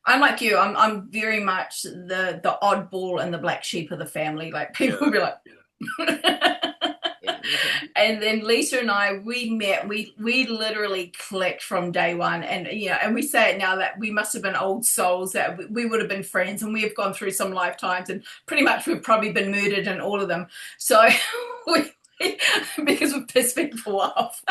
S2: I'm like you. I'm very much the oddball and the black sheep of the family. Like, people would be like,
S1: Yeah, me too.
S2: and then Lisa and I, we met. We literally clicked from day one. And and we say it now that we must have been old souls, that we would have been friends, and we have gone through some lifetimes, and pretty much we've probably been murdered in all of them. So because we've pissed people off.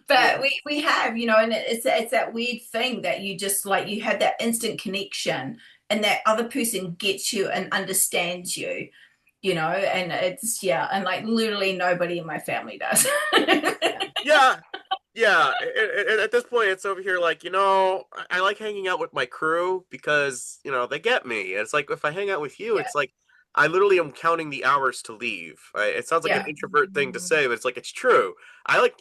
S2: But we have, and it's that weird thing that you just, like, you have that instant connection, and that other person gets you and understands you, and it's, and like literally nobody in my family does.
S3: Yeah. And at this point, it's over here like, I like hanging out with my crew because, they get me. It's like, if I hang out with you, it's like, I literally am counting the hours to leave. It sounds like an introvert thing to say, but it's like, it's true. I like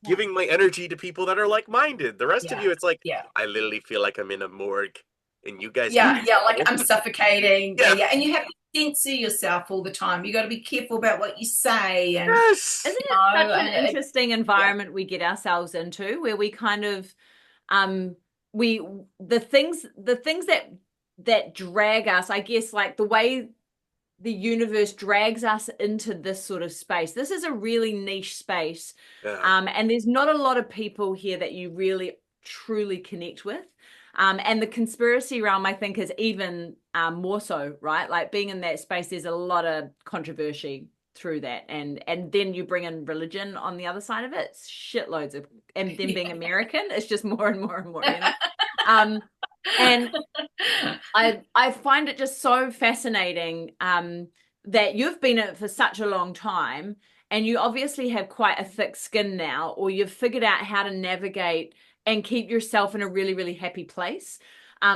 S3: giving my energy to people that are like-minded. The rest of you, it's like, I literally feel like I'm in a morgue, and you guys,
S2: like I'm suffocating.
S3: Yeah.
S2: And you have to censor yourself all the time. You got to be careful about what you say. And
S3: yes,
S1: Isn't it such an interesting environment we get ourselves into, where we kind of the things that drag us, I guess, like the way the universe drags us into this sort of space. This is a really niche space. And there's not a lot of people here that you really truly connect with. And the conspiracy realm, I think, is even more so, right? Like, being in that space, there's a lot of controversy through that. And then you bring in religion on the other side of it, shitloads of, and then being American, it's just more and more and more, And I find it just so fascinating that you've been in it for such a long time, and you obviously have quite a thick skin now, or you've figured out how to navigate and keep yourself in a really, really happy place.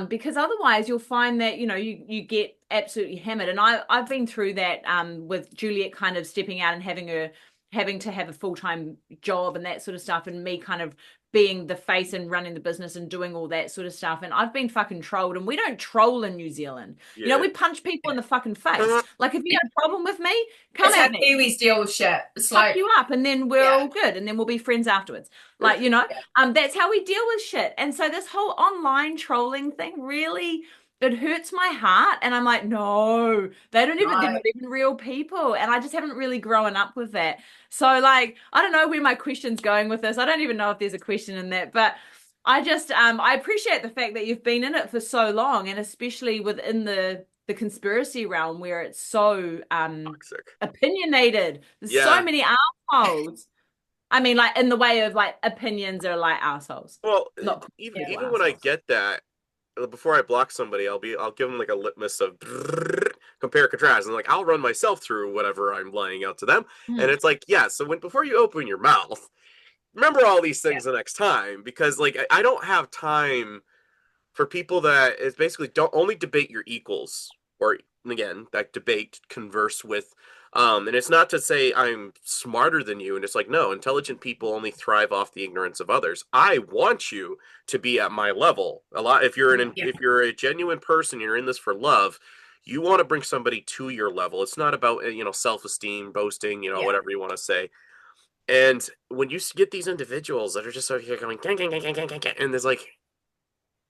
S1: Because otherwise you'll find that, you get absolutely hammered. And I've been through that with Juliet kind of stepping out and having to have a full-time job and that sort of stuff, and me kind of being the face and running the business and doing all that sort of stuff. And I've been fucking trolled, and we don't troll in New Zealand. We punch people in the fucking face. Like, if you got a problem with me, come at me.
S2: Kiwis deal with shit. It's
S1: Fuck you up, and then we're all good, and then we'll be friends afterwards. Like, that's how we deal with shit. And so this whole online trolling thing really, it hurts my heart. And I'm like, no, they're not even real people. And I just haven't really grown up with that. So, like, I don't know where my question's going with this. I don't even know if there's a question in that, but I just, I appreciate the fact that you've been in it for so long, and especially within the conspiracy realm, where it's so opinionated. There's so many assholes. I mean, like, in the way of, like, opinions are like assholes.
S3: Well, even when I get that, before I block somebody, I'll give them like a litmus of compare, contrast, and like I'll run myself through whatever I'm laying out to them, and it's like, so before you open your mouth, remember all these things the next time, because like I don't have time for people that is basically don't only debate your equals, or again, that debate, converse with. And it's not to say I'm smarter than you, and it's like, no, intelligent people only thrive off the ignorance of others. I want you to be at my level. A lot, if you're if you're a genuine person, you're in this for love, you want to bring somebody to your level. It's not about self-esteem, boasting, whatever you want to say. And when you get these individuals that are just over here going, gang, gang, gang, gang, gang, gang, and there's like,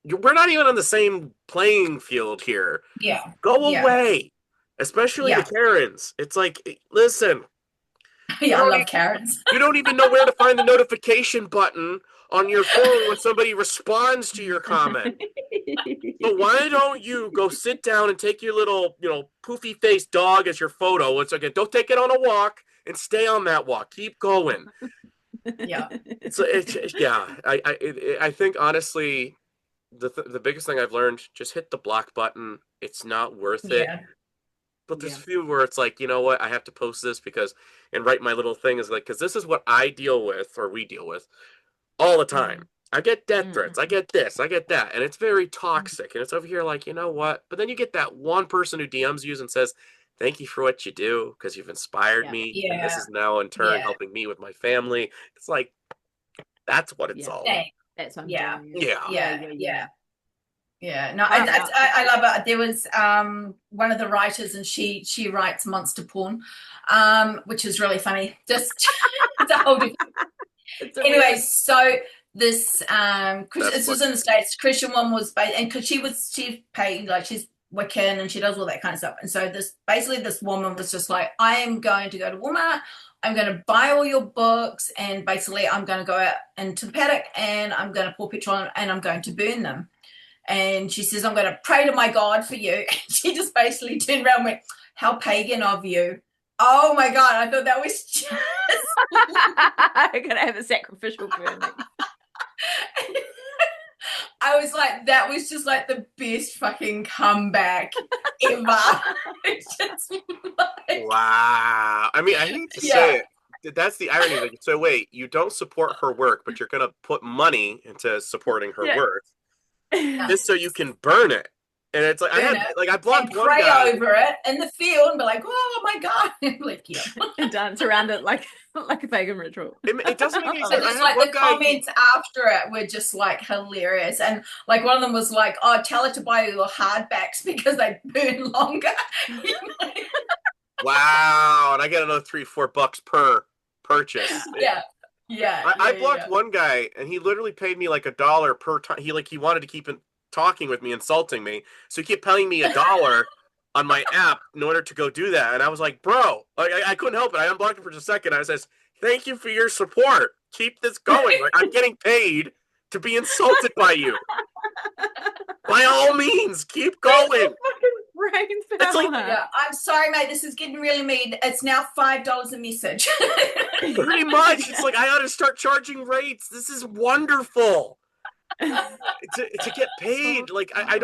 S3: we're not even on the same playing field here. Go away. Especially the Karens. It's like, listen.
S2: I love Karens.
S3: You don't even know where to find the notification button on your phone when somebody responds to your comment. So why don't you go sit down and take your little, poofy faced dog as your photo? It's okay. Don't take it on a walk and stay on that walk. Keep going. So I think honestly, the biggest thing I've learned, just hit the block button. It's not worth it. But there's a few where it's like, you know what, I have to post this and write my little thing, is like, because this is what I deal with, or we deal with all the time. I get death threats. I get this. I get that. And it's very toxic. And it's over here like, you know what? But then you get that one person who DMs you and says, thank you for what you do because you've inspired me. And this
S2: Yeah.
S3: is now in turn
S2: Yeah.
S3: helping me with my family. It's like, that's what it's all about.
S1: That's what I'm
S2: Yeah.
S1: doing.
S2: Yeah. Yeah, no,
S1: Wow.
S2: I love it. There was one of the writers, and she writes monster porn, which is really funny. Just it's a whole different. Anyway, so this this was in the States. Christian one was and because she's paid, like, she's Wiccan and she does all that kind of stuff. And so this woman was just like, I am going to go to Walmart. I'm going to buy all your books, and basically I'm going to go out into the paddock and I'm going to pour petrol on, and I'm going to burn them. And she says, I'm going to pray to my God for you. And she just basically turned around and went, how pagan of you. Oh my God, I thought that was just...
S1: I'm going to have a sacrificial burning.
S2: I was like, that was just like the best fucking comeback ever. Just like...
S3: Wow. I mean, I hate to say it. That's the irony. Like, so wait, you don't support her work, but you're going to put money into supporting her work. Just so you can burn it. And it's like, I blocked one guy.
S2: Pray over it in the field and be like, oh my God. Like, yeah.
S1: And dance around it like a pagan ritual.
S3: It doesn't make any sense.
S2: Just like the comments after it were just like hilarious. And like one of them was like, oh, tell her to buy your hardbacks because they burn longer.
S3: Wow. And I get another $3-4 per purchase. I blocked one guy, and he literally paid me like $1 per time. He wanted to keep talking with me, insulting me, so he kept paying me $1 on my app in order to go do that. And I was like, bro, like, I couldn't help it. I unblocked him for just a second. I says, thank you for your support. Keep this going. Like, I'm getting paid to be insulted by you. By all means, keep going.
S2: It's like, I'm sorry, mate. This is getting really mean. It's now $5 a message.
S3: Pretty much. It's like, I ought to start charging rates. This is wonderful. to get paid. Like, I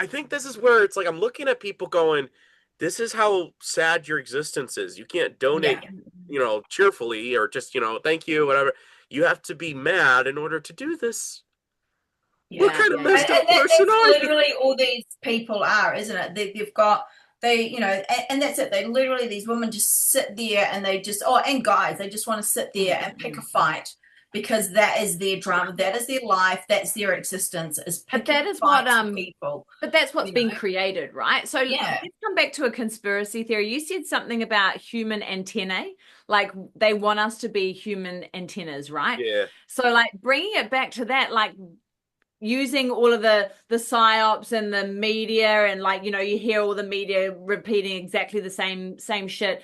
S3: think this is where it's like, I'm looking at people going, this is how sad your existence is. You can't donate, cheerfully, or just, thank you, whatever. You have to be mad in order to do this. What kind of messed up person are you?
S2: Literally all these people are, isn't it? And that's it. They literally, these women just sit there and they just, and guys, they just want to sit there and pick a fight because that is their drama, that is their life, that's their existence.
S1: But that is what people. But that's what's been created, right? So let's come back to a conspiracy theory. You said something about human antennae, like they want us to be human antennas, right?
S3: Yeah.
S1: So like bringing it back to that, like using all of the psyops and the media, and like, you hear all the media repeating exactly the same shit.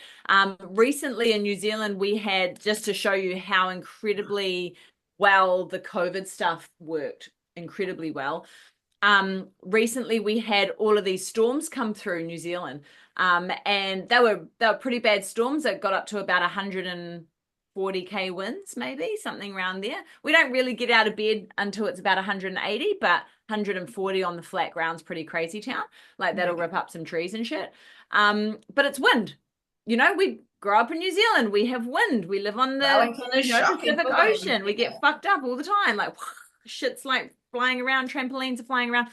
S1: Recently in New Zealand, we had, just to show you how incredibly well the COVID stuff worked, incredibly well. Recently we had all of these storms come through New Zealand, and they were pretty bad storms that got up to about 140k winds, maybe something around there. We don't really get out of bed until it's about 180, but 140 on the flat ground's pretty crazy town. Like that'll rip up some trees and shit. But it's wind. We grow up in New Zealand. We have wind. We live on the Pacific Ocean. We get fucked up all the time. Like shit's like flying around. Trampolines are flying around.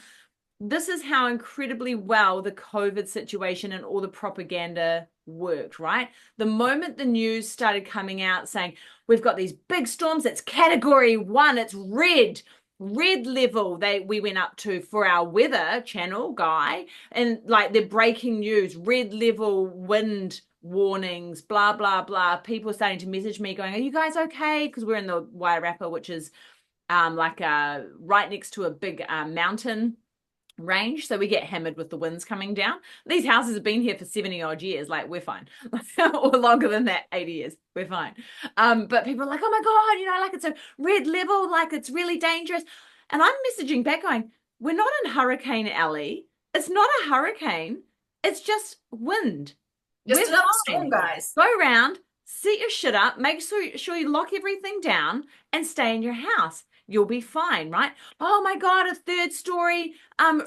S1: This is how incredibly well the COVID situation and all the propaganda worked, right? The moment the news started coming out saying, we've got these big storms, it's category 1, it's red level, we went up to for our weather channel guy, and like the breaking news, red level wind warnings, blah, blah, blah. People are starting to message me going, are you guys okay? Because we're in the Wairarapa, which is right next to a big mountain range, so we get hammered with the winds coming down. These houses have been here for 70 odd years, like we're fine. Or longer than that, 80 years, we're fine. But people are like, oh my God, like it's a red level, like it's really dangerous. And I'm messaging back going, we're not in Hurricane Alley. It's not a hurricane, it's just wind.
S2: Just another storm, guys.
S1: Go around, set your shit up, make sure you lock everything down and stay in your house. You'll be fine, right? Oh my God, a 3rd story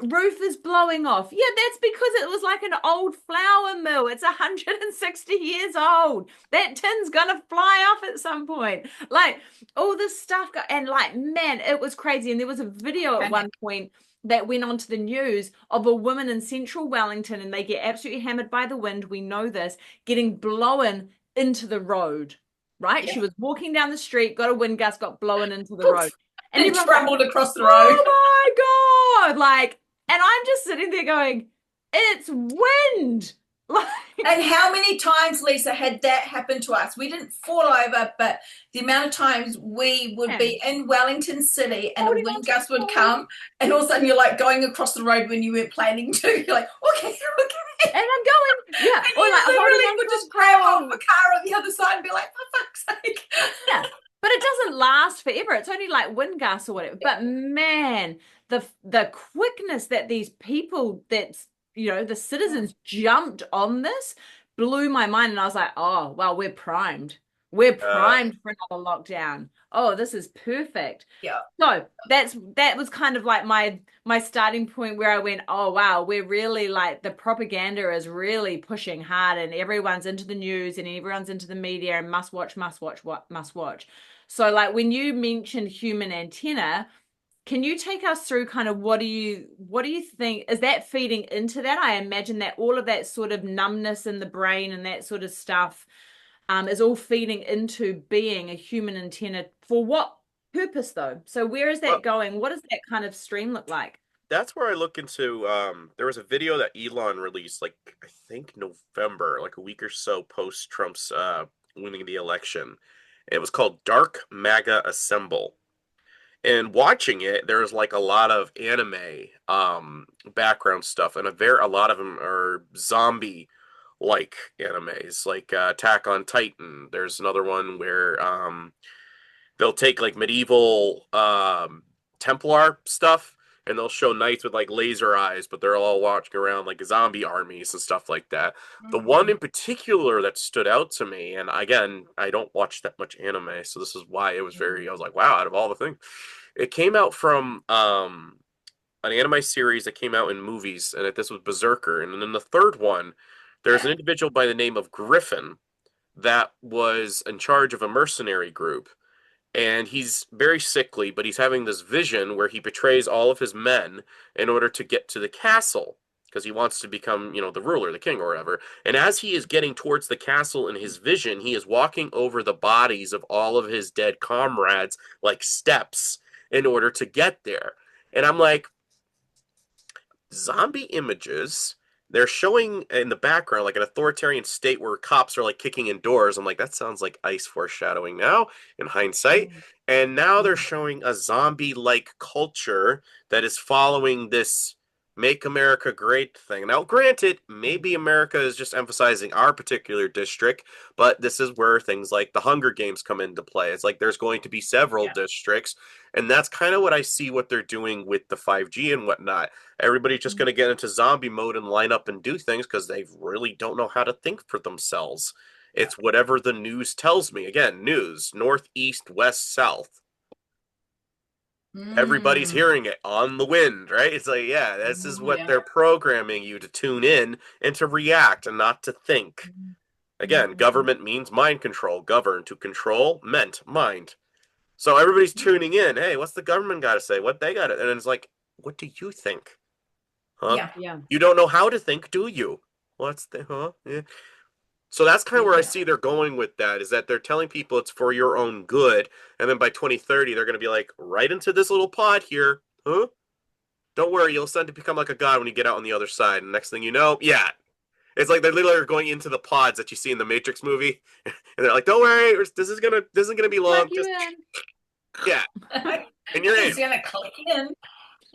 S1: roof is blowing off. Yeah, that's because it was like an old flour mill. It's 160 years old. That tin's gonna fly off at some point. Like all this stuff, and like, man, it was crazy. And there was a video at one point that went onto the news of a woman in central Wellington, and they get absolutely hammered by the wind. We know this, getting blown into the road, right?
S2: Yeah.
S1: She was walking down the street, got a wind gust, got blown into the road.
S2: And
S1: everyone's
S2: crumbled
S1: like,
S2: across the road.
S1: oh my God. Like, and I'm just sitting there going, it's wind. Like,
S2: and how many times, Lisa, had that happen to us? We didn't fall over, but the amount of times we would be in Wellington City and a wind gust would come, and all of a sudden you're like going across the road when you weren't planning to. You're like, okay.
S1: And I'm going, yeah.
S2: And
S1: or
S2: you
S1: like
S2: literally would just grab off a car on the other side and be like, for fuck's sake.
S1: Yeah. But it doesn't last forever. It's only like wind gusts or whatever. But man, the quickness that these people, that's, you know, the citizens jumped on this blew my mind. And I was like, oh, well, we're primed. We're primed for another lockdown. Oh, this is perfect.
S2: Yeah.
S1: So that was kind of like my starting point where I went, oh wow, we're really like, the propaganda is really pushing hard, and everyone's into the news and everyone's into the media and must watch. So like when you mentioned human antenna, can you take us through kind of what do you think, is that feeding into that? I imagine that all of that sort of numbness in the brain and that sort of stuff is all feeding into being a human antenna. For what purpose though? So where is that going? What does that kind of stream look like?
S3: That's where I look into, there was a video that Elon released, like, I think November, like a week or so post Trump's winning the election. It was called Dark MAGA Assemble. And watching it, there's like a lot of anime background stuff, and a lot of them are zombie like animes, like Attack on Titan. There's another one where they'll take like medieval Templar stuff, and they'll show knights with like laser eyes, but they're all walking around like zombie armies and stuff like that. The one in particular that stood out to me, and again, I don't watch that much anime, so this is why it was I was like, wow, out of all the things. It came out from an anime series that came out in movies, and this was Berserker. And then the third one, there's an individual by the name of Griffin that was in charge of a mercenary group. And he's very sickly, but he's having this vision where he betrays all of his men in order to get to the castle, because he wants to become, you know, the ruler, the king or whatever. And as he is getting towards the castle in his vision, he is walking over the bodies of all of his dead comrades like steps in order to get there. And I'm like, zombie images, they're showing in the background like an authoritarian state where cops are like kicking in doors. I'm like, that sounds like ICE foreshadowing now in hindsight. And now they're showing a zombie-like culture that is following this Make America Great thing. Now, granted, maybe America is just emphasizing our particular district, but this is where things like the Hunger Games come into play. It's like there's going to be several districts, and that's kind of what I see what they're doing with the 5G and whatnot. Everybody's just going to get into zombie mode and line up and do things because they really don't know how to think for themselves. It's whatever the news tells me. Again, news, north, east, west, south. Everybody's hearing it on the wind, right? It's like, yeah, this is what they're programming you to tune in and to react and not to think. Again, government means mind control. Govern, to control, meant mind. So everybody's tuning in. Hey, what's the government got to say? What they got to... And it's like, what do you think? Huh?
S1: Yeah.
S3: You don't know how to think, do you? What's the... Huh? Yeah. So that's kind of where I see they're going with that, is that they're telling people it's for your own good, and then by 2030, they're going to be like, right into this little pod here, huh? Don't worry, you'll start to become like a god when you get out on the other side, and next thing you know, it's like they literally are going into the pods that you see in the Matrix movie, and they're like, don't worry, this is gonna be long, just... Yeah. And you're in.
S2: It's gonna click in.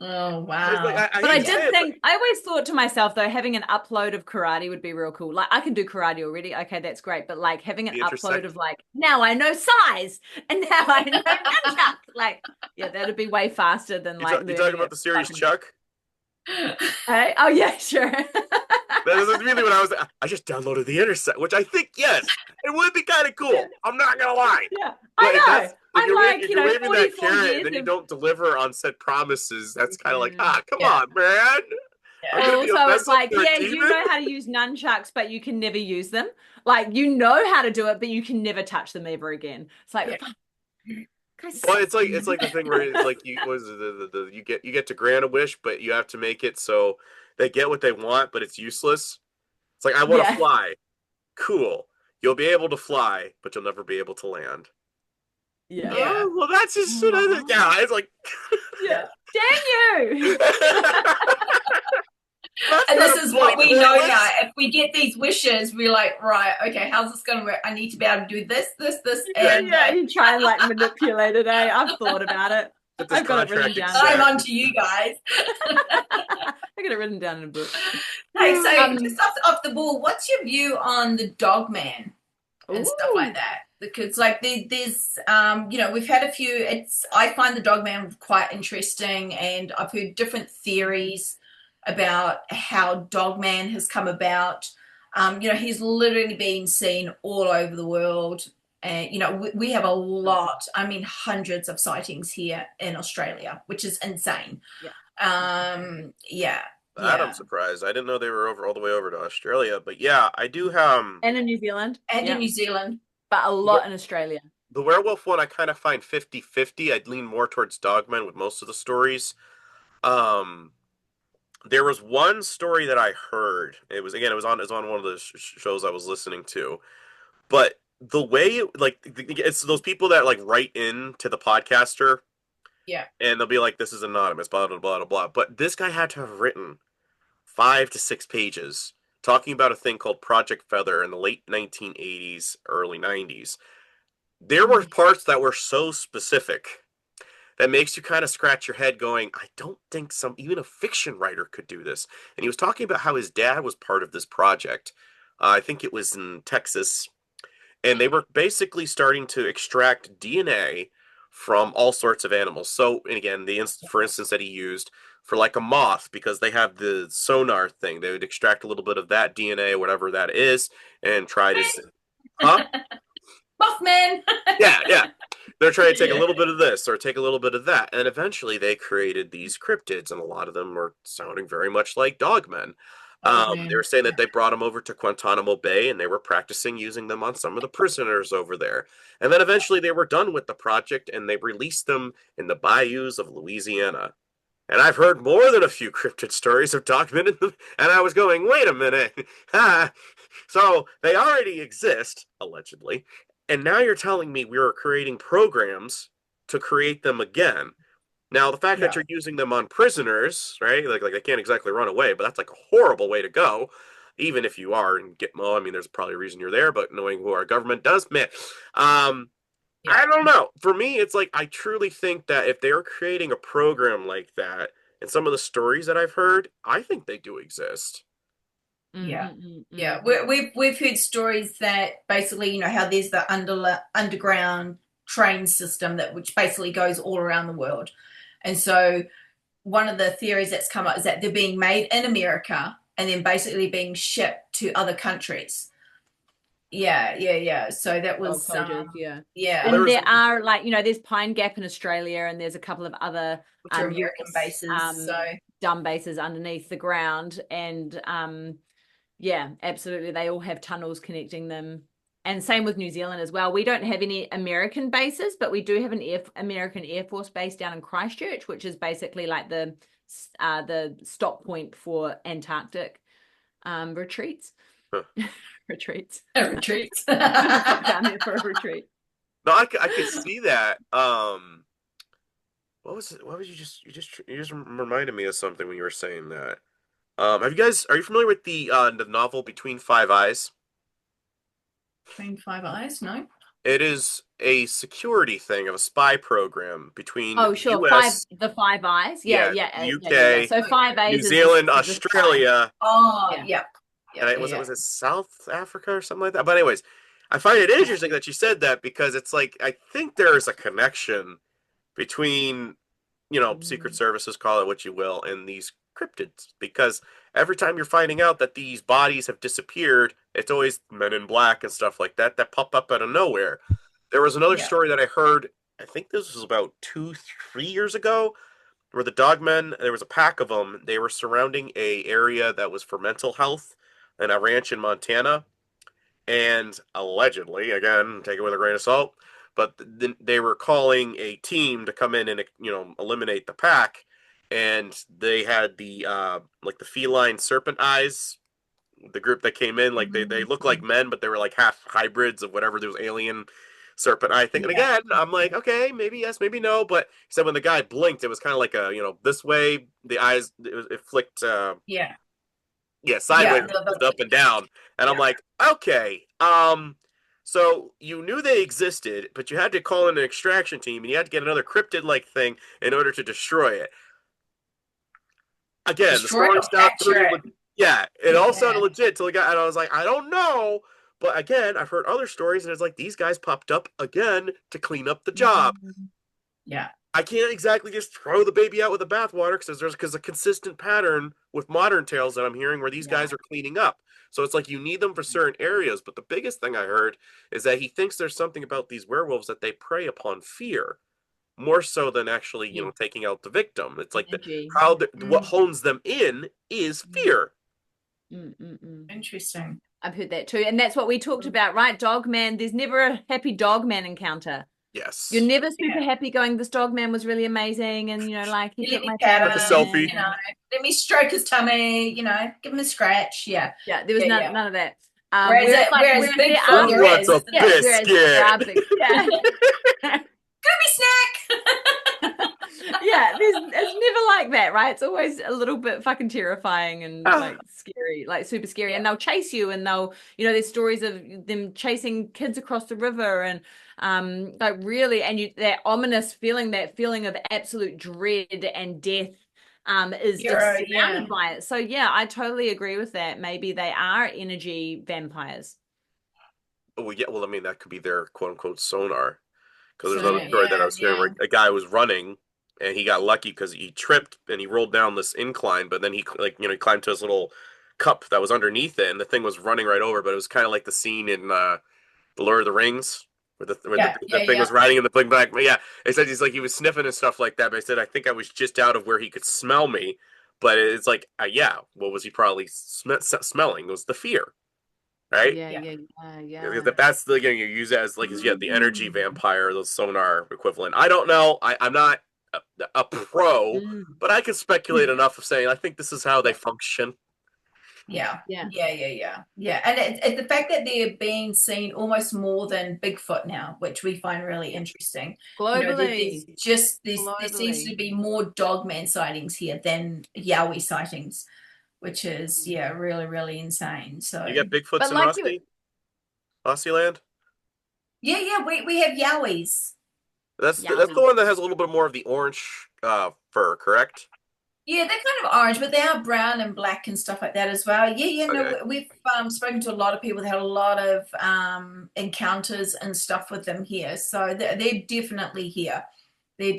S2: Oh wow!
S3: Like,
S1: but I did think, I always thought to myself though, having an upload of karate would be real cool. Like, I can do karate already. Okay, that's great. But like having an upload of like, now I know size and now I know nunchuck. Like, yeah, that'd be way faster than like.
S3: You talking about the series Chuck?
S1: Hey? Oh yeah, sure.
S3: That is really what I just downloaded the Intercept, which I think, yes, it would be kind of cool. I'm not gonna lie.
S1: Yeah, I know.
S3: If you're waving that carrot and then you don't deliver on said promises, that's kind of like, come on, man.
S1: Also, it's like, you know how to use nunchucks, but you can never use them. Like, you know how to do it, but you can never touch them ever again. It's like,
S3: Well, it's like the thing where it's like you was the you get to grant a wish, but you have to make it so they get what they want, but it's useless. It's like I want to
S1: Yeah.
S3: fly. Cool. You'll be able to fly, but you'll never be able to land.
S1: Yeah.
S2: Yeah.
S3: Oh, well, that's just yeah. It's like
S1: Yeah. Dang you.
S3: that's
S2: And
S3: kind
S2: this
S3: of
S2: is what we know
S3: pointless.
S2: now. If we get these wishes, we're like, right, okay, how's this going to work? I need to be able to do this,
S1: Yeah,
S2: and
S1: yeah. You try and like manipulate it, eh? I've thought about it.
S3: Get this
S1: I've got it written
S3: contract
S1: down.
S2: I'm
S3: exact.
S2: on to you guys.
S1: I got it written down in a book.
S2: Hey, so
S1: Um,
S2: just off the ball, what's your view on the dog man and stuff
S1: ooh.
S2: like that? Because like there's you know, we've had a few. I find the dog man quite interesting, and I've heard different theories about how dog man has come about. You know, he's literally been seen all over the world. And you know, we have a lot, I mean hundreds of sightings here in Australia, which is insane.
S1: Yeah.
S2: Yeah.
S3: That
S2: Yeah.
S3: I'm surprised. I didn't know they were over all the way over to Australia, but yeah, I do.
S1: And in New Zealand.
S2: And in
S1: Yeah.
S2: New Zealand.
S1: But a lot in Australia.
S3: The werewolf one I kind of find 50-50. I'd lean more towards Dogman with most of the stories. Um, there was one story that I heard. It was on one of the shows I was listening to. But the way it's those people that like write in to the podcaster
S2: Yeah.
S3: and they'll be like, "This is anonymous," blah blah blah blah blah. But this guy had to have written 5 to 6 pages talking about a thing called Project Feather in the late 1980s, early 90s. There were parts that were so specific that makes you kind of scratch your head going, I don't think even a fiction writer could do this. And he was talking about how his dad was part of this project. I think it was in Texas. And they were basically starting to extract DNA from all sorts of animals. So, and again, for instance, that he used for like a moth, because they have the sonar thing, they would extract a little bit of that DNA, whatever that is, and try to, huh?
S2: Mothman.
S3: Yeah, yeah. They're trying to take a
S2: Yeah.
S3: little bit of this or take a little bit of that. And eventually they created these cryptids, and a lot of them were sounding very much like dogmen. They were saying that they brought them over to Guantanamo Bay and they were practicing using them on some of the prisoners over there. And then eventually they were done with the project and they released them in the bayous of Louisiana. And I've heard more than a few cryptid stories of dogmen, and I was going, wait a minute. So they already exist, allegedly. And now you're telling me we are creating programs to create them again. Now, the fact that
S2: Yeah.
S3: you're using them on prisoners, right? Like they can't exactly run away, but that's like a horrible way to go. Even if you are in Gitmo, I mean, there's probably a reason you're there, but knowing who our government does, man.
S2: Yeah.
S3: I don't know. For me, it's like I truly think that if they're creating a program like that, and some of the stories that I've heard, I think they do exist.
S2: Yeah.
S1: Mm-hmm.
S2: Yeah. We've heard stories that basically, you know, how there's the underground train system which basically goes all around the world. And so one of the theories that's come up is that they're being made in America and then basically being shipped to other countries. Yeah. So that was
S1: yeah.
S2: yeah.
S1: And there are like, you know, there's Pine Gap in Australia and there's a couple of other
S2: Which are American bases. So
S1: dumb bases underneath the ground. And yeah, absolutely. They all have tunnels connecting them. And same with New Zealand as well. We don't have any American bases, but we do have an American Air Force base down in Christchurch, which is basically like the stop point for Antarctic retreats.
S3: Huh.
S1: Retreats.
S2: Retreats.
S1: Down there for a retreat.
S3: No, I could see that. What was it? What was you just reminded me of something when you were saying that. Are you familiar with the novel Between Five Eyes?
S2: Between Five Eyes, no.
S3: It is a security thing of a spy program between
S1: sure.
S3: US,
S1: the Five Eyes. Yeah.
S3: UK,
S1: So 5 A's
S3: New Zealand,
S1: is the
S3: Australia.
S2: Oh, yeah.
S3: And was it South Africa or something like that? But anyways, I find it interesting that you said that because it's like I think there is a connection between, Secret Services, call it what you will, and these cryptids, because every time you're finding out that these bodies have disappeared, it's always Men in Black and stuff like that pop up out of nowhere. There was another story that I heard, I think this was about 2-3 years ago, where the dogmen, there was a pack of them, they were surrounding a area that was for mental health and a ranch in Montana, and allegedly, again, take it with a grain of salt, but then they were calling a team to come in and eliminate the pack, and they had the like the feline serpent eyes. The group that came in, like they look like men, but they were like half hybrids of whatever those alien serpent eye thing. And again, I'm like, okay, maybe yes, maybe no. But he said when the guy blinked, it was kind of like a this way. The eyes it flicked. Sideways, moved up and down. And I'm like, okay, so you knew they existed, but you had to call in an extraction team, and you had to get another cryptid-like thing in order to destroy it. Again, the story sounded it all sounded legit till it got, and I was like, I don't know. But again, I've heard other stories, and it's like these guys popped up again to clean up the job.
S2: Yeah.
S3: I can't exactly just throw the baby out with the bathwater because a consistent pattern with modern tales that I'm hearing where these guys are cleaning up. So it's like you need them for certain areas. But the biggest thing I heard is that he thinks there's something about these werewolves that they prey upon fear more so than actually, taking out the victim. It's like what hones them in is fear.
S2: Interesting.
S1: I've heard that too. And that's what we talked about, right? Dog man, there's never a happy dog man encounter.
S3: Yes.
S1: You're never super happy going, this dog man was really amazing. And, he took my
S3: selfie.
S2: Let me stroke his tummy, give him a scratch. Yeah.
S1: Yeah, there was none of that.
S2: Whereas Bigfoot
S3: wants a biscuit.
S2: Give me snack.
S1: It's never like that, right? It's always a little bit fucking terrifying and like scary, like super scary. And they'll chase you, and they'll, there's stories of them chasing kids across the river, and like really, and that ominous feeling, that feeling of absolute dread and death is just surrounded by it. So I totally agree with that. Maybe they are energy vampires.
S3: Well, I mean, that could be their quote unquote sonar. Because there's another story that I was hearing where a guy was running and he got lucky because he tripped and he rolled down this incline, but then he he climbed to his little cup that was underneath it, and the thing was running right over. But it was kind of like the scene in the Lord of the Rings where the thing was riding in the big black. Yeah, he said he was sniffing and stuff like that. But I said I think I was just out of where he could smell me. But it's like what was he probably smelling? It was the fear. Right?
S1: Yeah.
S3: That's the you use it as the energy vampire, the sonar equivalent. I don't know. I'm not a pro, but I can speculate enough of saying I think this is how they function.
S2: Yeah. And it's the fact that they're being seen almost more than Bigfoot now, which we find really interesting.
S1: Globally,
S2: there seems to be more dogman sightings here than Yowie sightings, which is really, really insane. So
S3: you get Bigfoots in Aussie land?
S2: Yeah, we have Yowies.
S3: That's the one that has a little bit more of the orange fur, correct?
S2: Yeah, they're kind of orange, but they are brown and black and stuff like that as well. No, we've spoken to a lot of people that had a lot of encounters and stuff with them here. So they're definitely here.
S1: And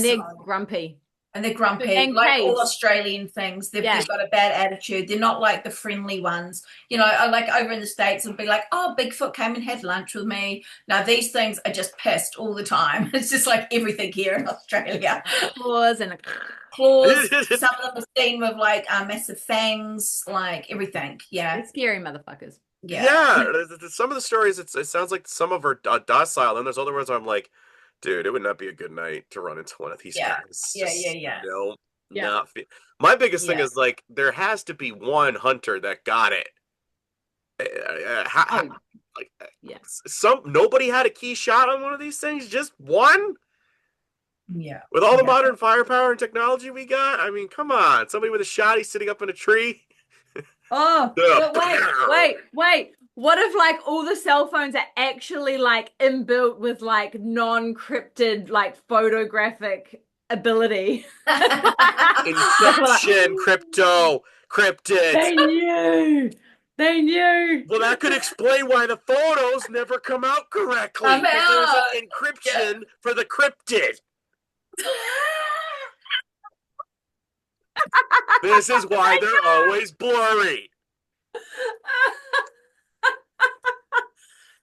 S1: they're grumpy.
S2: And they're grumpy, like all Australian things. They've got a bad attitude. They're not like the friendly ones. Like over in the States, it'll be like, oh, Bigfoot came and had lunch with me. Now, these things are just pissed all the time. It's just like everything here in Australia.
S1: Claws.
S2: Some of them are seen with like massive fangs, like everything. Yeah.
S1: They're scary motherfuckers.
S3: Yeah. Some of the stories, it sounds like some of them are docile. And there's other ones where I'm like, dude, it would not be a good night to run into one of these guys. No, not. My biggest thing is like there has to be one hunter that got it. Nobody had a key shot on one of these things. Just one.
S2: Yeah.
S3: With all the modern firepower and technology we got, I mean, come on, somebody with a shotty sitting up in a tree.
S1: Oh, but wait. What if like all the cell phones are actually like inbuilt with like non-cryptid like photographic ability?
S3: Inception, cryptids.
S1: They knew.
S3: Well, that could explain why the photos never come out correctly. There's an encryption for the cryptid. This is why they're always blurry.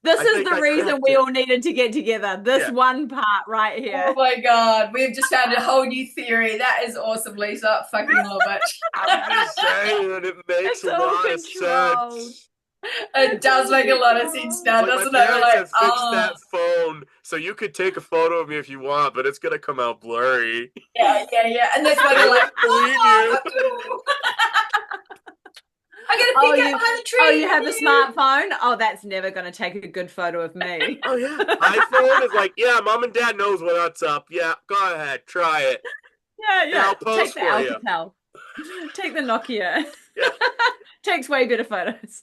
S1: This is the reason we all needed to get together. This one part right here.
S2: Oh my God. We've just found a whole new theory. That is awesome, Lisa. Fucking love it.
S3: I'm just saying, it makes a lot of sense.
S2: It does make a lot of sense now,
S3: Like, my
S2: doesn't it? We're
S3: parents
S2: like,
S3: have fixed that phone, so you could take a photo of me if you want, but it's gonna come out blurry.
S2: yeah. And that's why
S3: They
S2: they're like,
S3: won't believe you.
S2: I'm gonna
S1: Oh,
S2: pick up behind the tree.
S1: you have a smartphone? Oh, that's never going to take a good photo of me.
S3: Oh yeah, iPhone is like, yeah, mom and dad knows what's up. Yeah, go ahead, try it.
S1: Yeah.
S3: I'll post
S1: Take the
S3: for you.
S1: Alcatel. Take the Nokia.
S3: Yeah.
S1: Takes way better photos.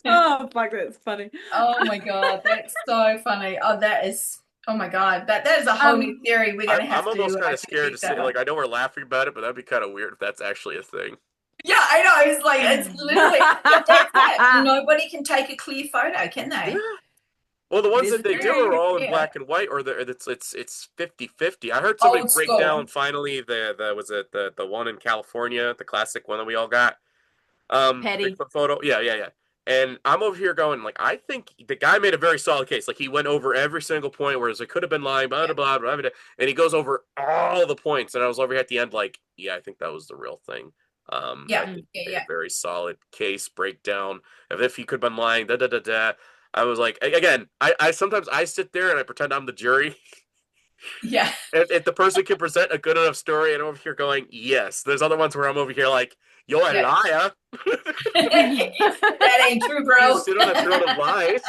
S1: Oh, fuck, that's funny.
S2: Oh my God, that's so funny. Oh my God, that is a whole new theory we're gonna have
S3: I'm
S2: to.
S3: almost kind of scared to
S2: that
S3: say,
S2: one.
S3: like, I know we're laughing about it, but that'd be kind of weird if that's actually a thing.
S2: Yeah, I know. It's like it's literally but that's it. Nobody can take a clear photo, can they?
S3: Yeah. Well, the ones
S2: There's
S3: that they do
S2: very
S3: are all in
S2: clear.
S3: black and white, or it's 50-50. I heard somebody
S2: Old
S3: break
S2: school.
S3: down finally the one in California, the classic one that we all got.
S1: Patty.
S3: Bigfoot photo. Yeah. And I'm over here going, like, I think the guy made a very solid case. Like, he went over every single point, whereas it could have been lying, blah, blah, blah, blah, and he goes over all the points. And I was over here at the end, like, yeah, I think that was the real thing. I think he made a very solid case breakdown of if he could have been lying, da da da da. I was like, again, I sometimes I sit there and I pretend I'm the jury.
S2: Yeah.
S3: If the person can present a good enough story, and I'm over here going, yes. There's other ones where I'm over here like, you're a liar.
S2: That ain't true, bro.
S3: You sit on a throne of lies.